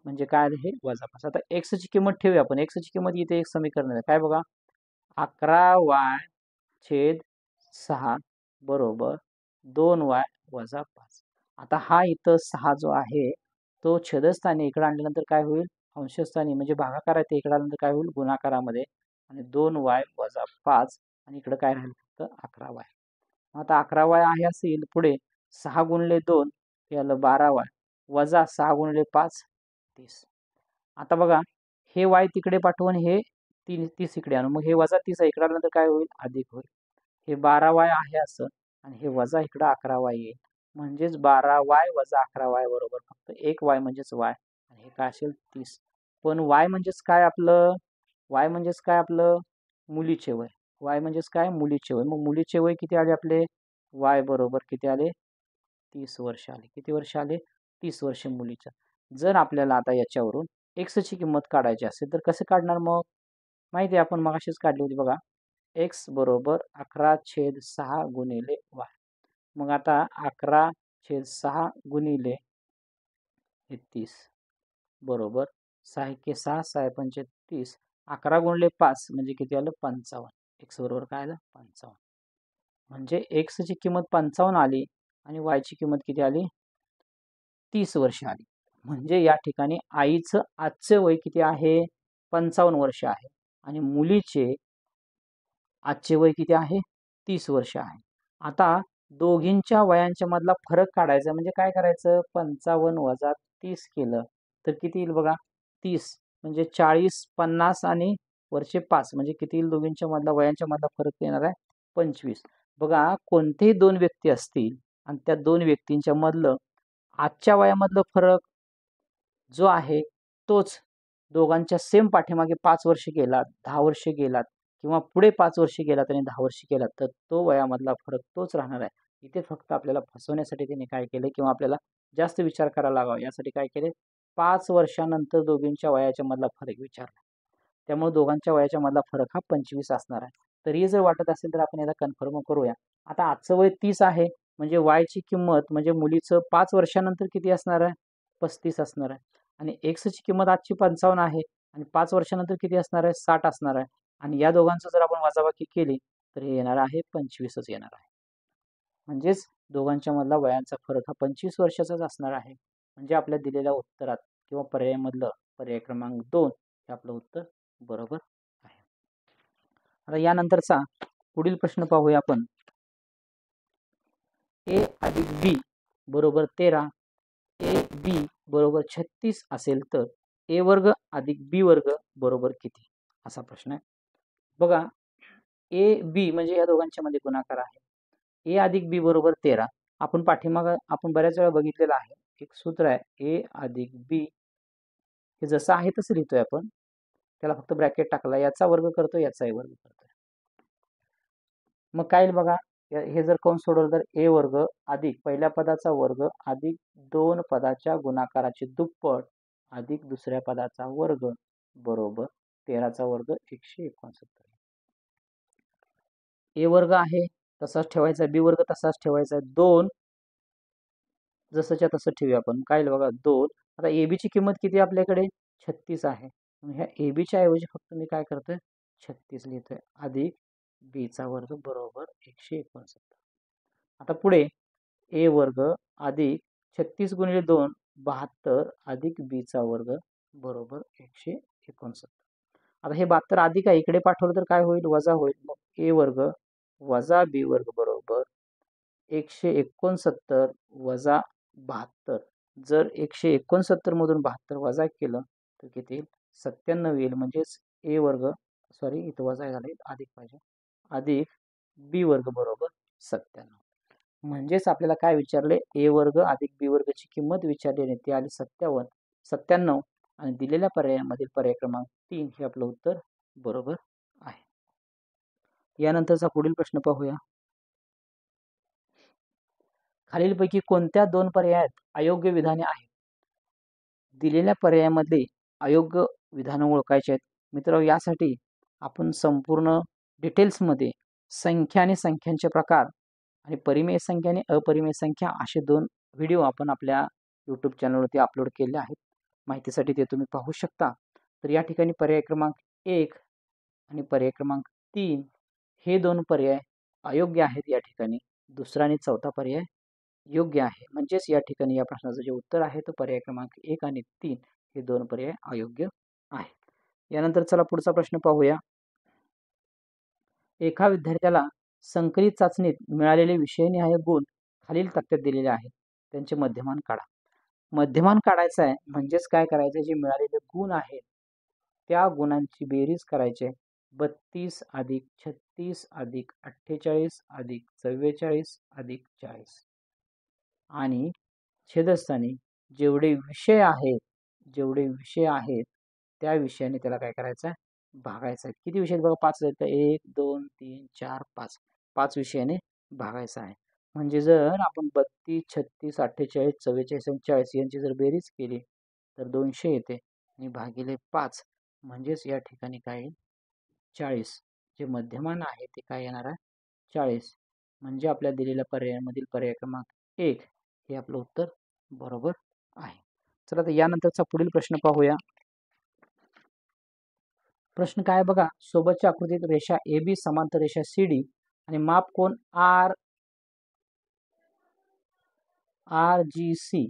म्हणजे काय आलं हे -5. आता x ची किंमत ठेवूया आपण. x ची किंमत इथे एक समीकरण आहे. काय बघा, 11y छेद 6 बरोबर 2y - 5. आता हा इथं 6 जो आहे तो छेदस्थानी इकडे आणल्यानंतर काय होईल, अंशस्थानी म्हणजे भागाकार आहे ते इकडे आल्यानंतर काय होईल, गुणाकारामध्ये, आणि 2y - 5 आणि इकडे काय राहील फक्त 11y. आता 11y आहे असेल, पुढे 6 गुणिले 2 हे आलं 12y वजा 6 गुणिले 5 30. आता बघा, हे y तिकडे पाठवून हे 30 इकडे आणू, मग हे -30 आहे इकडे आल्यानंतर काय होईल, अधिक होईल. हे 12y आहे असं आणि हे वजा इकडं 11y येईल. म्हणजेच 12y - 11y बरोबर फक्त 1y म्हणजेच y आणि हे काय असेल 30. पण y म्हणजेच काय आपलं, y म्हणजेच काय आपलं, मुलीचे वय. y म्हणजेच काय, मुलीचे वय. मग मुलीचे वय किती आले आपले, y बरोबर किती आले, 30 वर्ष आले. किती वर्ष आले, 30 वर्ष मुलीच्या. जर आपल्याला आता याच्यावरून x ची किंमत काढायची असेल तर कसे काढणार, मग माहिती आहे आपण मगाशीच काढली होती बघा, x बरोबर 11/6 गुणिले y. मग आता 11/6 गुणिले हे 30 बरोबर 6 एके 6, 6 पंचे 30, 11 गुणिले 5 म्हणजे किती आलं, 55. x बरोबर काय आलं, 55. म्हणजे x ची किंमत 55 आली आणि y ची किंमत किती आली, 30 वर्ष आली. म्हणजे या ठिकाणी आईचं आजचे वय किती आहे, 55 वर्ष आहे आणि मुलीचे आजचे वय किती आहे, 30 वर्ष आहे. आता दोघींच्या वयांच्या मधला फरक काढायचा म्हणजे काय करायचं, 55 वजा 30 केलं तर किती येईल बघा, 30. म्हणजे 40, 50 आणि वरचे 5 म्हणजे किती येईल, दोघींच्या मधला वयांच्या मधला फरक येणार आहे 25. बघा, कोणतेही दोन व्यक्ती असतील आणि त्या दोन व्यक्तींच्या मधलं आजच्या वयामधलं फरक जो आहे तोच दोघांच्या सेम पाठीमागे 5 वर्ष गेलात, 10 वर्ष गेलात किंवा पुढे 5 वर्ष गेलात आणि 10 वर्ष गेलात तर तो वयामधला फरक तोच राहणार आहे. इथे फक्त आपल्याला फसवण्यासाठी त्यांनी काय केले किंवा आपल्याला जास्त विचार करायला लागावा यासाठी काय केले, 5 वर्षानंतर दोघींच्या वयाच्या मधला फरक विचारला. त्यामुळे दोघांच्या वयाच्या मधला फरक हा 25 असणार आहे. तरी जर वाटत असेल तर आपण याला कन्फर्म करूया. आता आजचं वय 30 आहे म्हणजे वायची किंमत म्हणजे मुलीचं 5 वर्षानंतर किती असणार आहे, 35 असणार आहे. आणि x ची किंमत आजची 55 आहे आणि 5 वर्षानंतर किती असणार आहे, 60 असणार आहे. आणि या दोघांचं जर आपण वजाबाकी केली तर हे येणार आहे 25च येणार आहे. म्हणजेच दोघांच्या मधला वयांचा फरक हा 25 वर्षाचाच असणार आहे. म्हणजे आपल्या दिलेल्या उत्तरात किंवा पर्यायामधलं पर्याय क्रमांक 2 हे आपलं उत्तर बरोबर आहे. आता यानंतरचा पुढील प्रश्न पाहूया आपण. a अधिक b बरोबर 13, a b बरोबर 36 असेल तर a वर्ग अधिक b वर्ग बरोबर किती, असा प्रश्न आहे. बघा, a b म्हणजे या दोघांच्या मध्ये गुणाकार आहे. a अधिक b बरोबर 13. आपण पाठीमागं आपण बऱ्याच वेळा बघितलेलं आहे, एक सूत्र आहे a अधिक b, हे जसं आहे तसं लिहितोय आपण, त्याला फक्त ब्रॅकेट टाकला, याचा वर्ग करतो याचाही वर्ग करतोय. मग काय येईल बघा, हे जर कंस सोडवलं तर a वर्ग अधिक पहिल्या पदाचा वर्ग अधिक 2 पदाच्या गुणाकाराचे दुप्पट अधिक दुसऱ्या पदाचा वर्ग बरोबर 13 चा वर्ग 169. a वर्ग आहे तसाच ठेवायचा, b वर्ग तसाच ठेवायचा, 2 जसंच्या तसं ठेवूया आपण. काय येईल बघा 2. आता ab ची किंमत किती आपल्याकडे, 36 आहे. ह्या ab च्या ऐवजी फक्त मी काय करतोय 36 लिहितोय अधिक b चा वर्ग बरोबर 169. आता पुढे a वर्ग अधिक 36 गुणिले 2 72 अधिक b चा वर्ग बरोबर 169. आता हे 72 अधिक आहे, इकडे पाठवलं तर काय होईल? वजा होईल. मग ए वर्ग वजा बी वर्ग बरोबर 169 वजा 72. जर 169 मधून 72 वजा केलं तर किती येईल? 97 येईल. म्हणजेच ए वर्ग, सॉरी इथं वजा झाले, अधिक पाहिजे, अधिक बी वर्ग बरोबर 97. म्हणजेच आपल्याला काय विचारले? ए वर्ग अधिक बी वर्गची किंमत विचारली आणि ती आली 97 आणि दिलेल्या पर्यायामधील पर्याय क्रमांक 3 हे आपलं उत्तर बरोबर आहे. यानंतरचा पुढील प्रश्न पाहूया. खालीलपैकी कोणत्या दोन पर्यायात अयोग्य विधाने आहेत? दिलेल्या पर्यायामध्ये अयोग्य विधानं ओळखायची आहेत. मित्र, यासाठी आपण संपूर्ण डिटेल्समध्ये संख्या आणि संख्यांचे प्रकार आणि परिमेय संख्या आणि अपरिमेय संख्या असे 2 व्हिडिओ आपण आपल्या यूट्यूब चॅनलवरती अपलोड केले आहेत. माहितीसाठी ते तुम्ही पाहू शकता. तर या ठिकाणी पर्याय क्रमांक 1 आणि पर्याय क्रमांक 3 हे 2 पर्याय अयोग्य आहेत. या ठिकाणी दुसरा आणि चौथा पर्याय योग्य आहे. म्हणजेच या ठिकाणी या प्रश्नाचं जे उत्तर आहे तो पर्याय क्रमांक 1 आणि 3 हे 2 पर्याय अयोग्य आहेत. यानंतर चला पुढचा प्रश्न पाहूया. एका विद्यार्थ्याला संकलित चाचणीत मिळालेले विषयनिहाय गुण खालील तक्त्यात दिलेले आहेत. त्यांचे मध्यमान काढा. मध्यमान काढायचं आहे म्हणजेच काय करायचं? जे मिळालेले गुण आहेत त्या गुणांची बेरीज करायची आहे. 32 अधिक 36 अधिक 48 अधिक 44 अधिक 40 आणि छेदस्थानी जेवढे विषय आहेत त्या विषयाने त्याला काय करायचं आहे? भागायचं आहे. किती विषय आहेत बघा? 5 आहेत. 1 2 3 4 5 5 विषयाने भागायचं आहे. म्हणजे जर आपण 32 36 48 44 आणि 40 यांची जर बेरीज केली तर 200 येते आणि भागिले 5 म्हणजेच या ठिकाणी काय येईल? 40. जे मध्यमान आहे ते काय येणार आहे? 40. म्हणजे आपल्या दिलेल्या पर्यायामधील पर्याय क्रमांक 1 हे आपलं उत्तर बरोबर आहे. चला तर यानंतरचा पुढील प्रश्न पाहूया. प्रश्न काय बघा? सोबतच्या आकृतीत रेषा AB समांतर रेषा CD आणि माप कोन RGC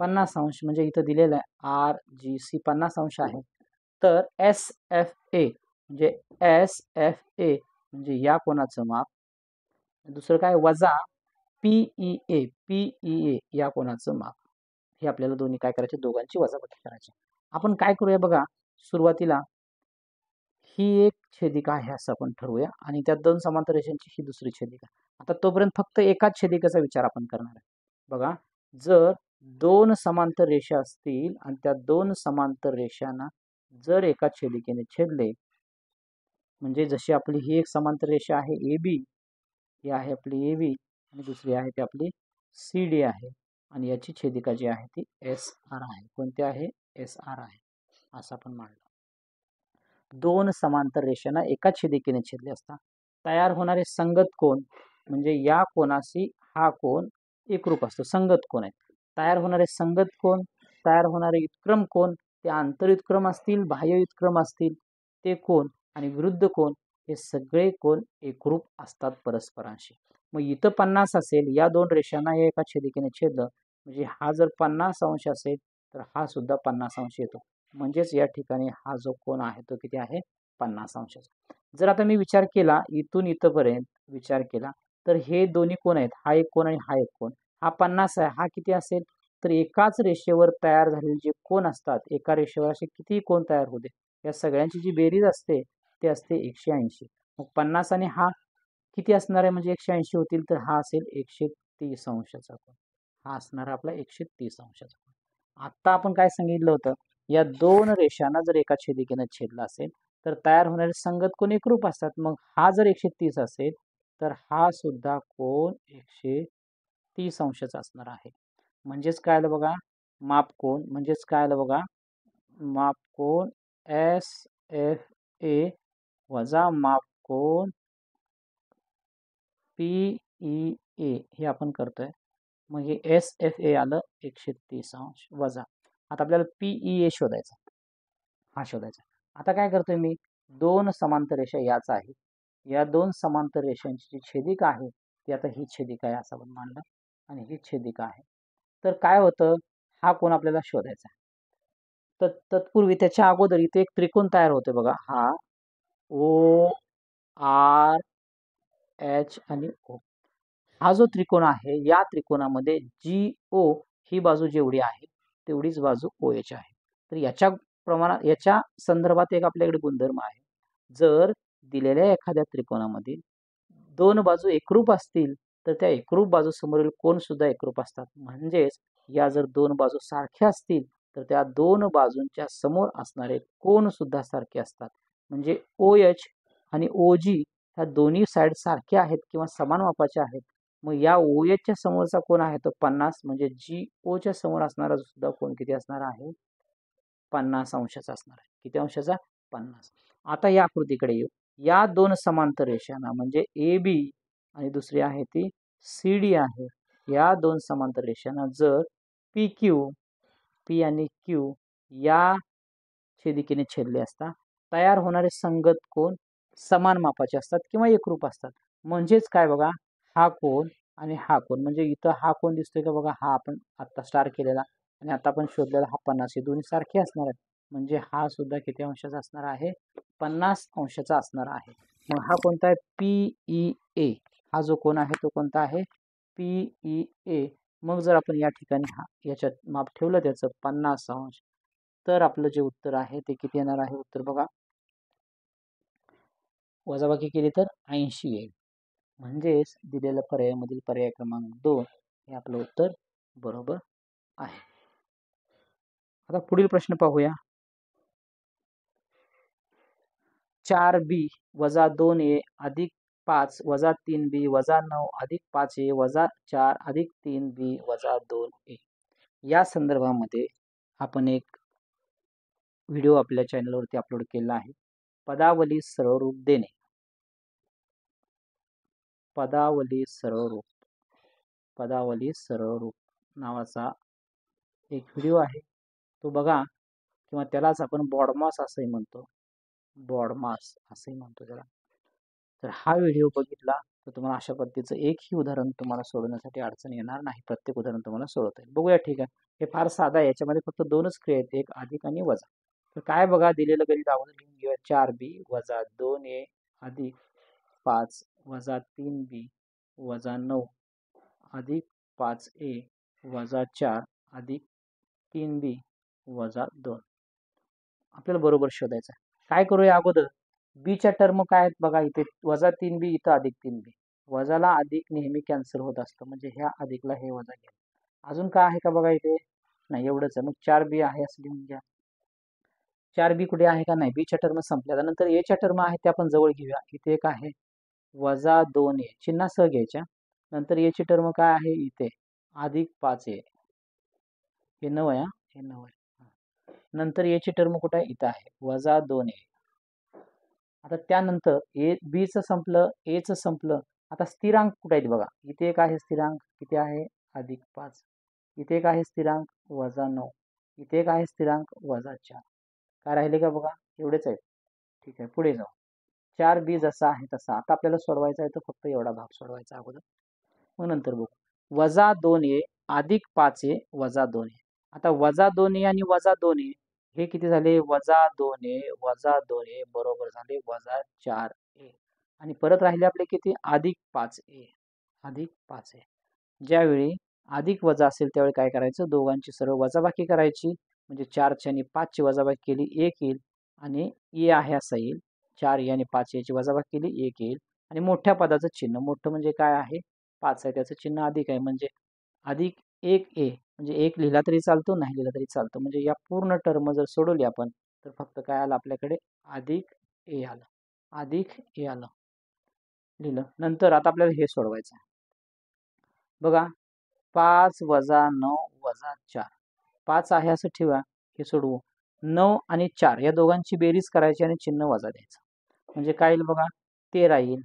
50 अंश, म्हणजे इथं दिलेलं आहे RGC 50 अंश आहे. तर SFA म्हणजे या कोनाचं माप, दुसरं काय वजा PEA या कोनाचं माप. हे आपल्याला दोन्ही काय करायचे? दोघांची वजाबाकी करायची. आपण काय करूया बघा? सुरुवातीला ही एक छेदिका आहे असं आपण ठरवूया आणि त्या 2 समांतर रेषांची ही दुसरी छेदिका. आता तोपर्यंत फक्त एकाच छेदिकेचा विचार आपण करणार आहे. बघा, जर 2 समांतर रेषा असतील आणि त्या 2 समांतर रेषांना जर एका छेदिकेने छेदले, म्हणजे जशी आपली ही एक समांतर रेषा आहे AB, ही आहे आपली AB आणि दुसरी आहे ती आपली CD आहे आणि याची छेदिका जी आहे ती SR आहे. कोणती आहे? SR आहे असं आपण मानलं. 2 समांतर रेषांना एका छेदिकेने छेदले असता तयार होणारे संगत कोन, म्हणजे या कोनाशी हा कोन एकरूप असतो, संगत कोन आहे. तयार होणारे संगत कोन, तयार होणारे व्युत्क्रम कोन, ते आंतरव्युत्क्रम असतील, बाह्य व्युत्क्रम असतील ते कोन आणि विरुद्ध कोन, हे सगळे कोन एकरूप असतात परस्परांशी. मग इथं 50 असेल, या 2 रेषांना या एका छेदिकेने छेदलं म्हणजे हा जर 50 अंश असेल तर हा सुद्धा 50 अंश येतो. म्हणजेच या ठिकाणी हा जो कोन आहे तो किती आहे? 50 अंशाचा. जर आता मी विचार केला इथून इथपर्यंत विचार केला तर हे दोन्ही कोन आहेत, हा एक कोन आणि हा एक कोन. हा 50 आहे, हा किती असेल? तर एकाच रेषेवर तयार झालेले जे कोन असतात, एका रेषेवर असे किती कोन तयार होते, या सगळ्यांची जी बेरीज असते ते असते 180. मग 50 आणि हा किती असणार आहे? म्हणजे 180 होतील तर हा असेल 130 अंशाचा कोन. हा असणार आपला 130 अंशाचा कोन. आता आपण काय सांगितलं होतं? या 2 रेषांना जर एका छेदिकेने छेदला असेल तर तयार होणारे संगत कोन एकरूप असतात. मग हा जर 130 असेल तर हा सुद्धा कोन 130 अंशाचा असणार आहे. म्हणजेच काय आलं बघा? माप कोन म्हणजेच काय आलं बघा? माप कोन SFA वजा माप कोन PEA हे आपण करतोय. मग हे SFA आलं 130 अंश वजा. आता आपल्याला PEA शोधायचा, हा शोधायचा. आता काय करतोय मी? 2 समांतर रेषा याच आहे, या 2 समांतर रेषांची जी छेदिका आहे ती आता ही छेदिका आहे असं आपण मानलं आणि ही छेदिका आहे. तर काय होतं? हा कोन आपल्याला शोधायचा आहे. तत्पूर्वी त्याच्या अगोदर इथे एक त्रिकोण तयार होते बघा, हा ओ आर एच आणि ओ. हा जो त्रिकोण आहे या त्रिकोणामध्ये जी ओ ही बाजू जेवढी आहे तेवढीच बाजू ओ एच आहे. तर याच्या प्रमाणात याच्या संदर्भात एक आपल्याकडे गुणधर्म आहे. जर दिलेल्या एखाद्या त्रिकोणामध्ये दोन बाजू एकरूप असतील तर त्या एकरूप बाजू समोरील कोण सुद्धा एकरूप असतात. म्हणजेच या जर दोन बाजू सारख्या असतील तर त्या दोन बाजूंच्या समोर असणारे कोण सुद्धा सारखे असतात. म्हणजे ओ एच आणि ओ जी ह्या दोन्ही साईड सारख्या आहेत किंवा समान मापाच्या आहेत. मग या ओ एचच्या समोरचा कोण आहे तो 50, म्हणजे जी ओच्या समोर असणारा सुद्धा कोण किती असणार आहे, 50 अंशाचा असणार आहे. किती अंशाचा? 50. आता या आकृतीकडे येऊ. या दोन समांतर रेषांना म्हणजे ए बी आणि दुसरी आहे ती सी डी आहे. या दोन समांतर रेषांना जर पी क्यू, पी आणि क्यू या छेदिकेने छेदले असता तयार होणारे संगत कोण समान मापाचे असतात किंवा एकरूप असतात. म्हणजेच काय बघा, हा कोण आणि हा कोण, म्हणजे इथं हा कोण दिसतोय का बघा, हा आपण आता स्टार केलेला आणि आता आपण शोधलेला हा 50, हे दोन्ही सारखे असणार आहेत. म्हणजे हा सुद्धा किती अंशाचा असणार आहे, 50 अंशाचा असणार आहे. मग हा कोणता आहे, पीई ए. हा जो कोण आहे तो कोणता आहे, पीई ए. मग जर आपण या ठिकाणी हा याच्यात माप ठेवलं त्याचं 50 अंश, तर आपलं जे उत्तर आहे ते किती येणार आहे, उत्तर बघा वजाबाकी केली तर 80 येईल. म्हणजेच दिलेल्या पर्यायामधील पर्याय क्रमांक 2 हे आपलं उत्तर बरोबर आहे. आता पुढील प्रश्न पाहूया. 4b वजा 2a अधिक 5 वजा 3b वजा 9 अधिक 5a वजा 4 अधिक 3b वजा 2a या संदर्भामध्ये आपण एक व्हिडिओ आपल्या चॅनलवरती अपलोड केला आहे. पदावली सरळ रूप देणे. पदावली सरळ रूप, पदावली सरळ रूप नावाचा एक व्हिडिओ आहे, तो बघा, किंवा त्यालाच आपण बॉडमास असंही म्हणतो, बॉडमास असंही म्हणतो त्याला. तर हा व्हिडिओ बघितला तर तुम्हाला अशा पद्धतीचं एकही उदाहरण तुम्हाला सोडवण्यासाठी अडचण येणार नाही. प्रत्येक उदाहरण तुम्हाला सोडवता येईल. बघूया, ठीक आहे. हे फार साधा आहे. याच्यामध्ये फक्त दोनच क्रिया आहेत, एक अधिक आणि वजा. तर काय बघा, दिलेलं गणित अगोदर लिहून घेऊया. 4b वजा 2a अधिक 5 वजा 3b वजा 9 अधिक 5a वजा 4 अधिक 3b वजा 2 आपल्याला बरोबर शोधायचं आहे. काय करूया अगोदर, बीच्या टर्म काय आहेत बघा, इथे वजा 3b, इथं अधिक 3b. वजाला अधिक नेहमी कॅन्सल होत असतं, म्हणजे ह्या अधिकला हे वजा घ्या. अजून काय आहे का बघा, इथे नाही, एवढंच आहे. मग 4b आहे असं लिहून घ्या. 4b कुठे आहे का, नाही, बीच्या टर्म संपल्या. नंतर एच्या टर्म आहे ते आपण जवळ घेऊया. इथे एक आहे वजा 2a, चिन्हासह घ्यायच्या. नंतर एची टर्म काय आहे, इथे अधिक 5a, हे 9 आहे, हे 9 आहे. नंतर एची टर्म कुठे आहे, इथं आहे वजा 2a. आता त्यानंतर ए बीचं संपलं, एचं संपलं. आता स्थिरांक कुठे आहेत बघा, इथे एक आहे स्थिरांक, किती आहे, अधिक 5. इथे एक आहे स्थिरांक वजा 9. इथे एक आहे स्थिरांक वजा 4. काय राहिले का बघा, एवढेच आहेत. ठीक आहे, पुढे जाऊ. 4b जसा आहे तसा आता आपल्याला सोडवायचा आहे, तर फक्त एवढा भाग सोडवायचा अगोदर, मग नंतर बघू. वजा 2a अधिक 5a वजा 2a. आता वजा 2a आणि वजा 2a हे किती झाले, वजा 2a वजा 2a बरोबर झाले वजा 4a. आणि परत राहिले आपले किती, अधिक 5a, अधिक 5a. ज्यावेळी अधिक वजा असेल त्यावेळी काय करायचं, दोघांची सरळ वजाबाकी करायची. म्हणजे 4ची आणि 5ची वजाबाकी केली 1 येईल, आणि ए आहे असा येईल. 4a आणि 5a ची वजाबाकी केली 1 येईल, आणि मोठ्या पदाचं चिन्ह, मोठं म्हणजे काय आहे, 5 आहे, त्याचं चिन्ह अधिक आहे, म्हणजे अधिक 1a. म्हणजे 1 लिहिला तरी चालतो, नाही लिहिला तरी चालतो. म्हणजे या पूर्ण टर्म जर सोडवली आपण तर फक्त काय आलं आपल्याकडे, अधिक a आलं, अधिक a आलं, लिहिलं. नंतर आता आपल्याला हे सोडवायचं आहे बघा. 5 वजा 9 वजा 4, 5 आहे असं ठेवा, हे सोडवू. 9 आणि 4 या दोघांची बेरीज करायची आणि चिन्ह वजा द्यायचं. म्हणजे काय येईल बघा, 13 येईल,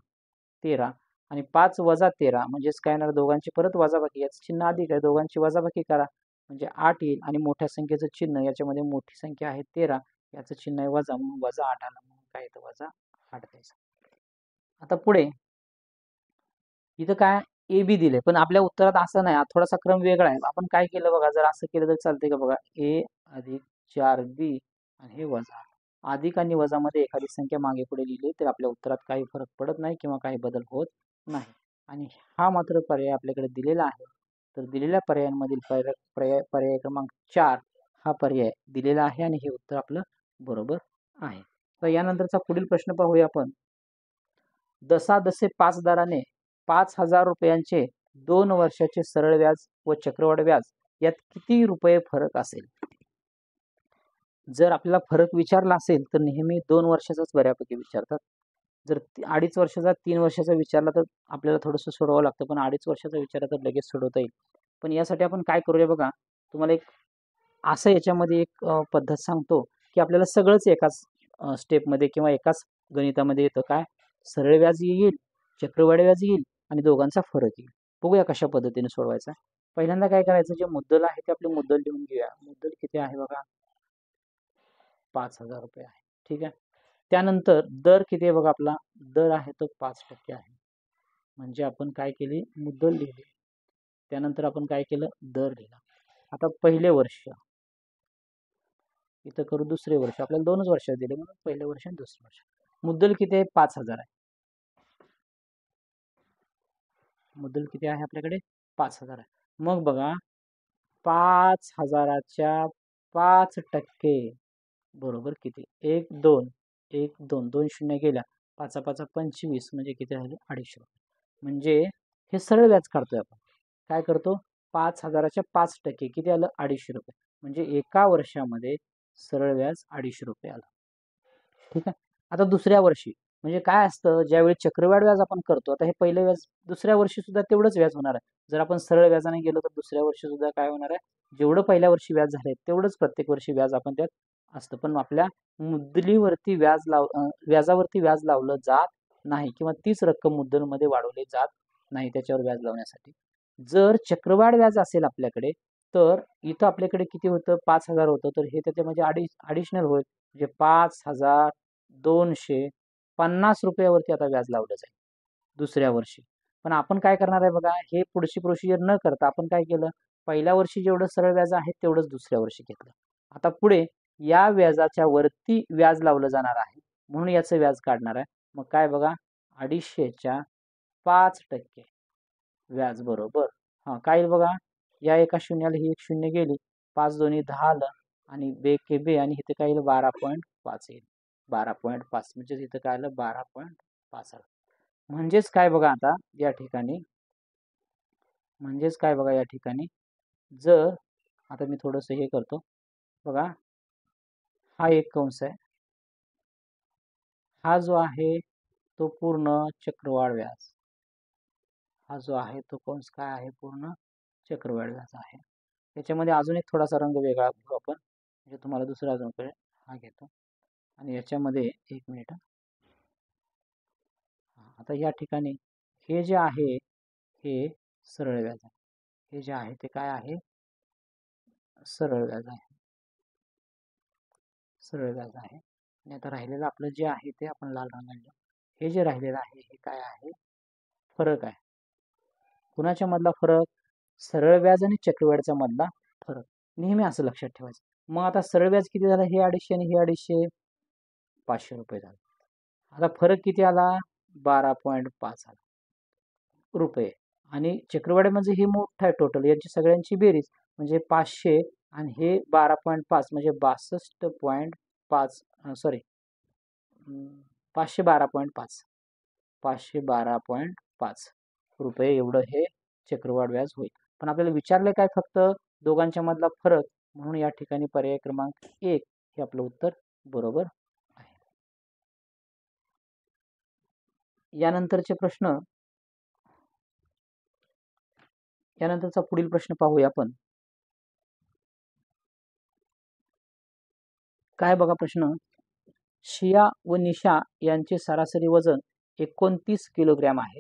13. आणि 5 वजा 13 म्हणजेच काय येणार, दोघांची परत वजाबाकी, याचं चिन्ह अधिक आहे, दोघांची वजाबाकी करा म्हणजे 8 येईल. आणि मोठ्या संख्येचं चिन्ह, याच्यामध्ये मोठी संख्या आहे 13, याचं चिन्ह आहे वजा, म्हणून वजा 8 आलं, म्हणून काय येतं, वजा 8 द्यायचं. आता पुढे इथं काय ए बी दिले, पण आपल्या उत्तरात असं नाही, थोडासा क्रम वेगळा आहे. आपण काय केलं बघा, जर असं केलं तर चालते का बघा, ए अधिक 4b आणि हे वजा. अधिक आणि वजामध्ये एखादी संख्या मागे पुढे लिहिली तर आपल्या उत्तरात काही फरक पडत नाही किंवा काही बदल होत नाही. आणि हा मात्र पर्याय आपल्याकडे दिलेला आहे. तर दिलेल्या पर्यायांमधील पर्याय क्रमांक 4 हा पर्याय दिलेला आहे आणि हे उत्तर आपलं बरोबर आहे. तर यानंतरचा पुढील प्रश्न पाहूया आपण. जसे 5 दराने 5,000 रुपयांचे 2 वर्षाचे सरळ व्याज व चक्रवाढ व्याज यात किती रुपये फरक असेल? जर आपल्याला फरक विचारला असेल तर नेहमी 2 वर्षाचाच बऱ्यापैकी विचारतात. जर 2.5 वर्षाचा 3 वर्षाचा विचारला तर आपल्याला थोडंसं सोडवावं लागतं, पण 2.5 वर्षाचा विचारला तर लगेच सोडवता येईल. पण यासाठी आपण काय करूया बघा, तुम्हाला एक असं याच्यामध्ये एक पद्धत सांगतो की आपल्याला सगळंच एकाच स्टेपमध्ये किंवा एकाच गणितामध्ये येतं. काय? सरळ व्याज येईल, चक्रवाढ व्याज येईल आणि दोघांचा फरक येईल. बघूया कशा पद्धतीने सोडवायचा. पहिल्यांदा काय करायचं, जे मुद्दल आहे ते आपले मुद्दल लिहून घेऊया. मुद्दल किती आहे बघा, 5,000 रुपये आहे. ठीक आहे. त्यानंतर दर किती आहे बघा, आपला दर आहे तो 5% आहे. म्हणजे आपण काय केली, मुद्दल लिहिली. त्यानंतर आपण काय केलं, दर लिहिला. आता पहिले वर्ष इथं करू, दुसरे वर्ष. आपल्याला 2च वर्ष दिले म्हणून पहिले वर्ष आणि दुसरे वर्ष. मुद्दल किती आहे, 5,000 आहे. मुद्दल किती आहे आपल्याकडे, 5,000 आहे. मग बघा 5,000च्या 5% बरोबर किती, 1 2 1 2 2 शून्य गेल्या, 5 5 25 म्हणजे किती राहिले, 250 रुपये. म्हणजे हे सरळ व्याज काढतोय आपण. काय करतो, 5,000च्या 5% किती आलं, 250 रुपये. म्हणजे एका वर्षामध्ये सरळ व्याज 250 रुपये आलं. ठीक आहे. आता दुसऱ्या वर्षी म्हणजे काय असतं, ज्यावेळी चक्रवाढ व्याज आपण करतो, आता हे पहिले व्याज दुसऱ्या वर्षी सुद्धा तेवढंच व्याज होणार आहे. जर आपण सरळ व्याजाने गेलो तर दुसऱ्या वर्षी सुद्धा काय होणार आहे, जेवढं पहिल्या वर्षी व्याज झालंय तेवढंच प्रत्येक वर्षी व्याज आपण त्यात असतं. पण आपल्या मुद्दलीवरती व्याजावरती व्याज लावलं जात नाही किंवा तीच रक्कम मुद्दलमध्ये वाढवली जात नाही त्याच्यावर व्याज लावण्यासाठी. जर चक्रवाढ व्याज असेल आपल्याकडे तर इथं आपल्याकडे किती होतं, 5,000 होतं, तर हे त्याच्यामध्ये ॲडिशनल होईल. म्हणजे 5,250 रुपयावरती आता व्याज लावलं जाईल दुसऱ्या वर्षी. पण आपण काय करणार आहे बघा, हे पुढची प्रोसिजर न करता आपण काय केलं, पहिल्या वर्षी जेवढं सरळ व्याज आहे तेवढंच दुसऱ्या वर्षी घेतलं. आता पुढे या व्याजाच्या वरती व्याज लावलं जाणार आहे म्हणून याचं व्याज काढणार आहे. मग काय बघा, 250च्या 5% व्याज बरोबर काय बघा, या एका शून्याला ही एक शून्य गेली, 5 दोन्ही 10 आलं आणि बे के बे आणि इथे काय येईल, 12.5 येईल. 12.5 म्हणजे इथं काय आलं, 12.5 आलं. म्हणजेच काय बघा, आता या ठिकाणी जर आता मी थोडस हे करतो बघा, हा एक कंस आहे, हा जो आहे तो पूर्ण चक्रवाढ व्याज, हा जो आहे तो कंस काय आहे, पूर्ण चक्रवाढ व्याज आहे. याच्यामध्ये अजून एक थोडासा रंग वेगळा घेऊ आपण, म्हणजे तुम्हाला दुसरा अजून कळेल. हा घेतो आणि याच्यामध्ये 1 मिनिट. आता या ठिकाणी हे जे आहे हे सरळ व्याज आहे, हे जे आहे ते काय आहे, सरळ व्याज आहे, सरळ व्याज आहे. आणि आता राहिलेलं आपलं जे आहे ते आपण लाल रंगाने, हे जे राहिलेलं आहे हे काय आहे, फरक आहे. कुणाच्या मधला फरक, सरळ व्याज आणि चक्रवाढचा मधला फरक. नेहमी असं लक्षात ठेवायचं. मग आता सरळ व्याज किती झालं, हे 250 आणि हे 250, 500 रुपये झाले. आता फरक किती आला, 12.5 आला रुपये. आणि चक्रवाढ म्हणजे हे मोठं आहे टोटल, यांची सगळ्यांची बेरीज म्हणजे 500 आणि हे 12.5 म्हणजे 62.5 सॉरी 512.5 512.5 रुपये एवढं हे चक्रवाढ व्याज होईल. पण आपल्याला विचारले काय, फक्त दोघांच्या मधला फरक, म्हणून या ठिकाणी पर्याय क्रमांक 1 हे आपलं उत्तर बरोबर आहे. यानंतरचा पुढील प्रश्न पाहूया आपण. काय बघा प्रश्न, शिया व निशा यांचे सरासरी वजन 29 किलोग्रॅम आहे.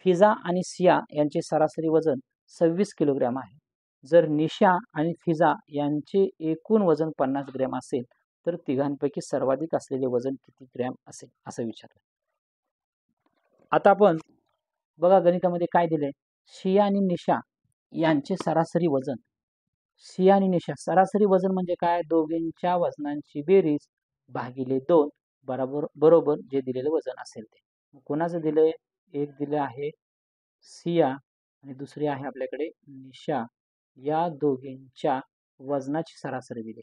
फिजा आणि सिया यांचे सरासरी वजन 26 किलोग्रॅम आहे. जर निशा आणि फिजा यांचे एकूण वजन 50 ग्रॅम असेल तर तिघांपैकी सर्वाधिक असलेले वजन किती ग्रॅम असेल, असं विचारलं. आता आपण बघा गणितामध्ये काय दिलंय, शिया आणि निशा यांचे सरासरी वजन सिया आणि निशा सरासरी वजन म्हणजे काय? दोघींच्या वजनांची बेरीज भागिले 2 बरोबर जे दिलेलं वजन असेल ते. कोणाचं दिलंय? एक दिलं आहे सिया आणि दुसरी आहे आपल्याकडे निशा. या दोघींच्या वजनाची सरासरी दिली.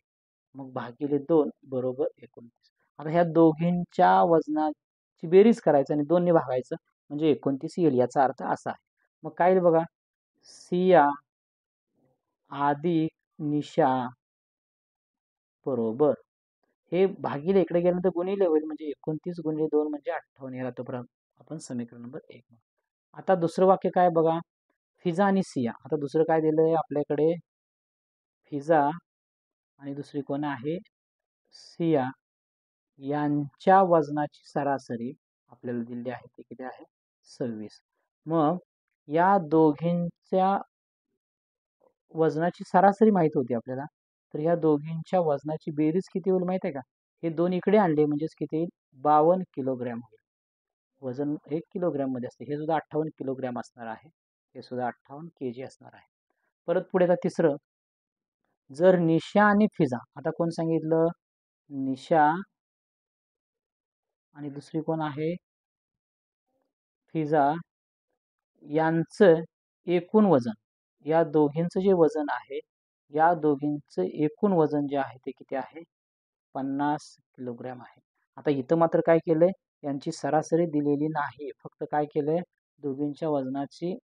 मग भागिले 2 बरोबर 29. आता ह्या दोघींच्या वजनाची बेरीज करायचं आणि 2 ने भागायचं म्हणजे 29 येईल. याचा अर्थ असा आहे. मग काय येईल बघा? सिया अधिक निशा बरोबर हे भागिले इकडे गेल्यानंतर गुणिले होईल म्हणजे 29 गुणिले 2 म्हणजे 58 याला तोपर्यंत आपण समीकरण नंबर 1. आता दुसरं वाक्य काय बघा? फिजा आणि सिया. आता दुसरं काय दिलंय आपल्याकडे? फिजा आणि दुसरी कोण आहे? सिया यांच्या वजनाची सरासरी आपल्याला दिली आहे ती किती आहे? 26. मग या दोघींच्या वजनाची सरासरी माहित होती आपल्याला, तर या दोघींच्या वजनाची बेरीज किती होईल माहिती आहे का? हे दोन इकडे आणले म्हणजेच किती येईल? 52 किलोग्रॅम होईल. वजन 1 किलोग्रॅम मध्ये असते, हे सुद्धा 58 किलोग्रॅम असणार आहे, हे सुद्धा 58 केजी असणार आहे. परत पुढे आता तिसरं, जर निशा आणि फिजा, आता कोण सांगितलं? निशा आणि दुसरी कोण आहे? फिजा यांचं एकूण वजन, या दोघींचं जे वजन आहे, या दोघींचं एकूण वजन जे आहे ते किती आहे? 50 किलोग्रॅम आहे. आता इथं मात्र काय केलंय? यांची सरासरी दिलेली नाही, फक्त काय केलंय? दोघींच्या वजनाची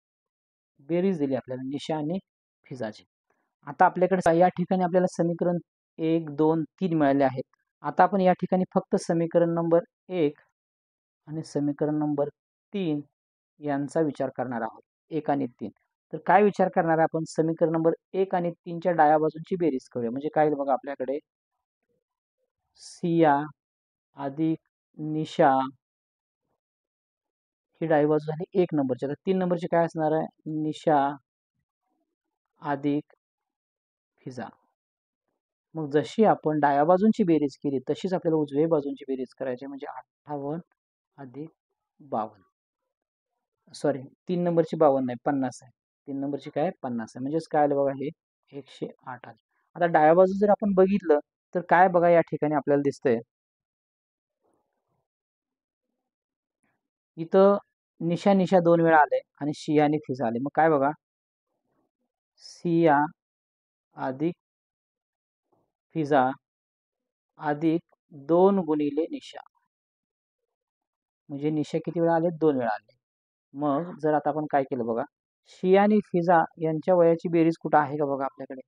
बेरीज दिली आपल्याला, निशा आणि फिजाची. आता आपल्याकडे या ठिकाणी आपल्याला समीकरण 1 2 3 मिळाले आहेत. आता आपण या ठिकाणी फक्त समीकरण नंबर 1 आणि समीकरण नंबर 3 यांचा विचार करणार आहोत. 1 आणि 3. तर काय विचार करणार आहे आपण? समीकरण नंबर 1 आणि 3 च्या डाव्या बाजूंची बेरीज करूया. म्हणजे काय बघा आपल्याकडे? सिया अधिक निशा ही डावी बाजू झाली 1 नंबरची. आता 3 नंबरची काय असणार आहे? निशा अधिक फिजा. मग जशी आपण डाव्या बाजूंची बेरीज केली तशीच आपल्याला उजव्या बाजूंची बेरीज करायची, म्हणजे 58 अधिक 52. सॉरी, 3 नंबरची 52 नाही, 50 आहे. 3 नंबरची काय? 50 आहे. म्हणजेच काय आलं बघा? हे 108 आले. आता डाव्या बाजू जर आपण बघितलं तर काय बघा या ठिकाणी आपल्याला दिसतंय? इथं निशा निशा 2 वेळा आले आणि शिया आणि फिजा आले. मग काय बघा? सिया अधिक फिजा अधिक 2 गुणिले निशा, म्हणजे निशा किती वेळा आले? 2 वेळा आले. मग जर आता आपण काय केलं बघा? शिया आणि फिजा यांच्या वयाची बेरीज कुठं आहे का बघा? आपल्याकडे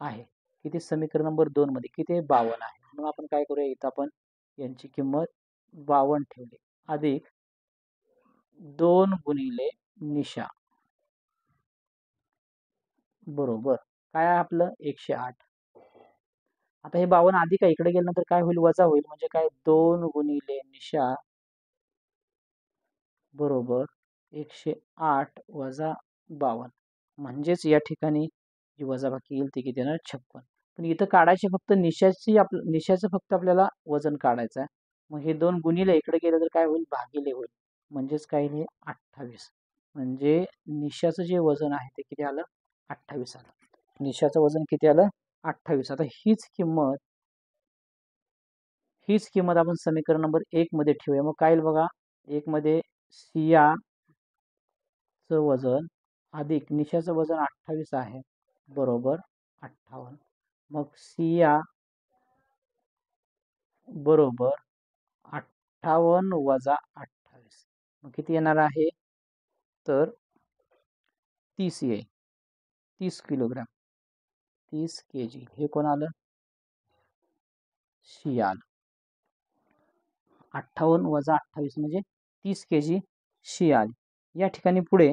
आहे. किती? समीकरण नंबर 2 मध्ये किती आहे? 52 आहे. मग आपण काय करूया? इथं आपण यांची किंमत 52 ठेवली अधिक 2 गुणिले निशा बरोबर काय आहे आपलं? 108. आता हे 52 अधिक आहे, इकडे गेल्यानंतर काय होईल? वजा होईल. म्हणजे काय? 2 गुणिले निशा बरोबर 108 वजा 52. म्हणजेच या ठिकाणी जी वजाबाकी येईल ती किती येणार? 56. पण इथं काढायची फक्त निशाचं फक्त आपल्याला वजन काढायचं आहे. मग हे 2 गुणिले इकडे गेलं तर काय होईल? भागिले होईल. म्हणजेच काय? हे 28. म्हणजे निशाचं जे वजन आहे ते किती आलं? 28 आलं. निशाचं वजन किती आलं? 28. आता हीच किंमत आपण समीकरण नंबर 1 मध्ये ठेवूया. मग काय येईल बघा? 1 मध्ये सियाचं वजन अधिक निशाचं वजन 28 आहे बरोबर 58. मग सिया बरोबर 58 वजा 28. मग किती येणार आहे? तर 30 येईल. 30 किलोग्रॅम, 30 केजी. हे कोण आलं? सिया आलं. 58 वजा 28 म्हणजे 30 केजी सिया आली. या ठिकाणी पुढे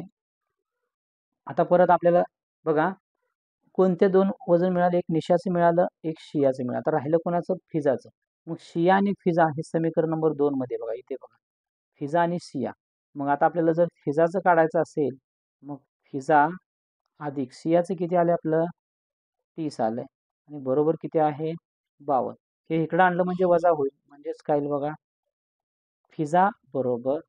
आता परत आपल्याला बघा कोणते 2 वजन मिळाले? एक निशाचं मिळालं, एक शियाचं मिळालं. आता राहिलं कोणाचं? फिजाचं. मग शिया आणि फिजा हे समीकरण नंबर 2 मध्ये बघा, इथे बघा फिजा आणि शिया. मग आता आपल्याला जर फिजाचं काढायचं असेल, मग फिजा अधिक सियाचं किती आले आपलं? 30 आलंय आणि बरोबर किती आहे? 52. हे इकडं आणलं म्हणजे वजा होईल. म्हणजेच काय बघा? फिजा बरोबर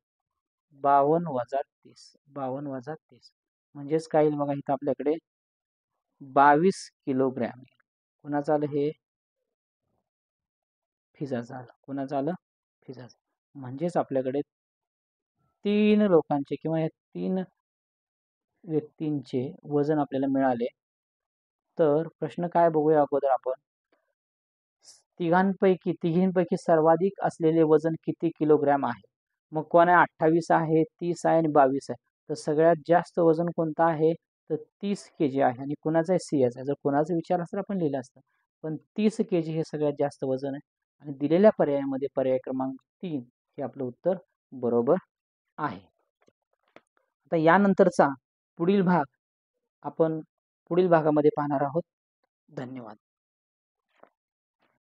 52 वजा 30. 52 वजा 30 म्हणजेच काय येईल बघा? इथं आपल्याकडे 22 किलोग्रॅम आहे. कुणाचं आलं हे? फिजाचं आलं. कुणाचं आलं? फिजाचं. म्हणजेच आपल्याकडे 3 लोकांचे किंवा या 3 व्यक्तींचे वजन आपल्याला मिळाले. तर प्रश्न काय बघूया अगोदर आपण. तिघींपैकी सर्वाधिक असलेले वजन किती किलोग्रॅम आहे? मग कोण आहे? 28 आहे, 30 आहे आणि 22 आहे. तर सगळ्यात जास्त वजन कोणतं आहे? तर 30 केजी आहे. आणि कुणाचं आहे? सिंहाचं आहे. जर कुणाचा विचार असता आपण लिहिलं असतं, पण 30 केजी हे सगळ्यात जास्त वजन आहे. आणि दिलेल्या पर्यायामध्ये पर्याय क्रमांक 3 हे आपलं उत्तर बरोबर आहे. आता यानंतरचा पुढील भाग आपण पुढील भागामध्ये पाहणार आहोत. धन्यवाद.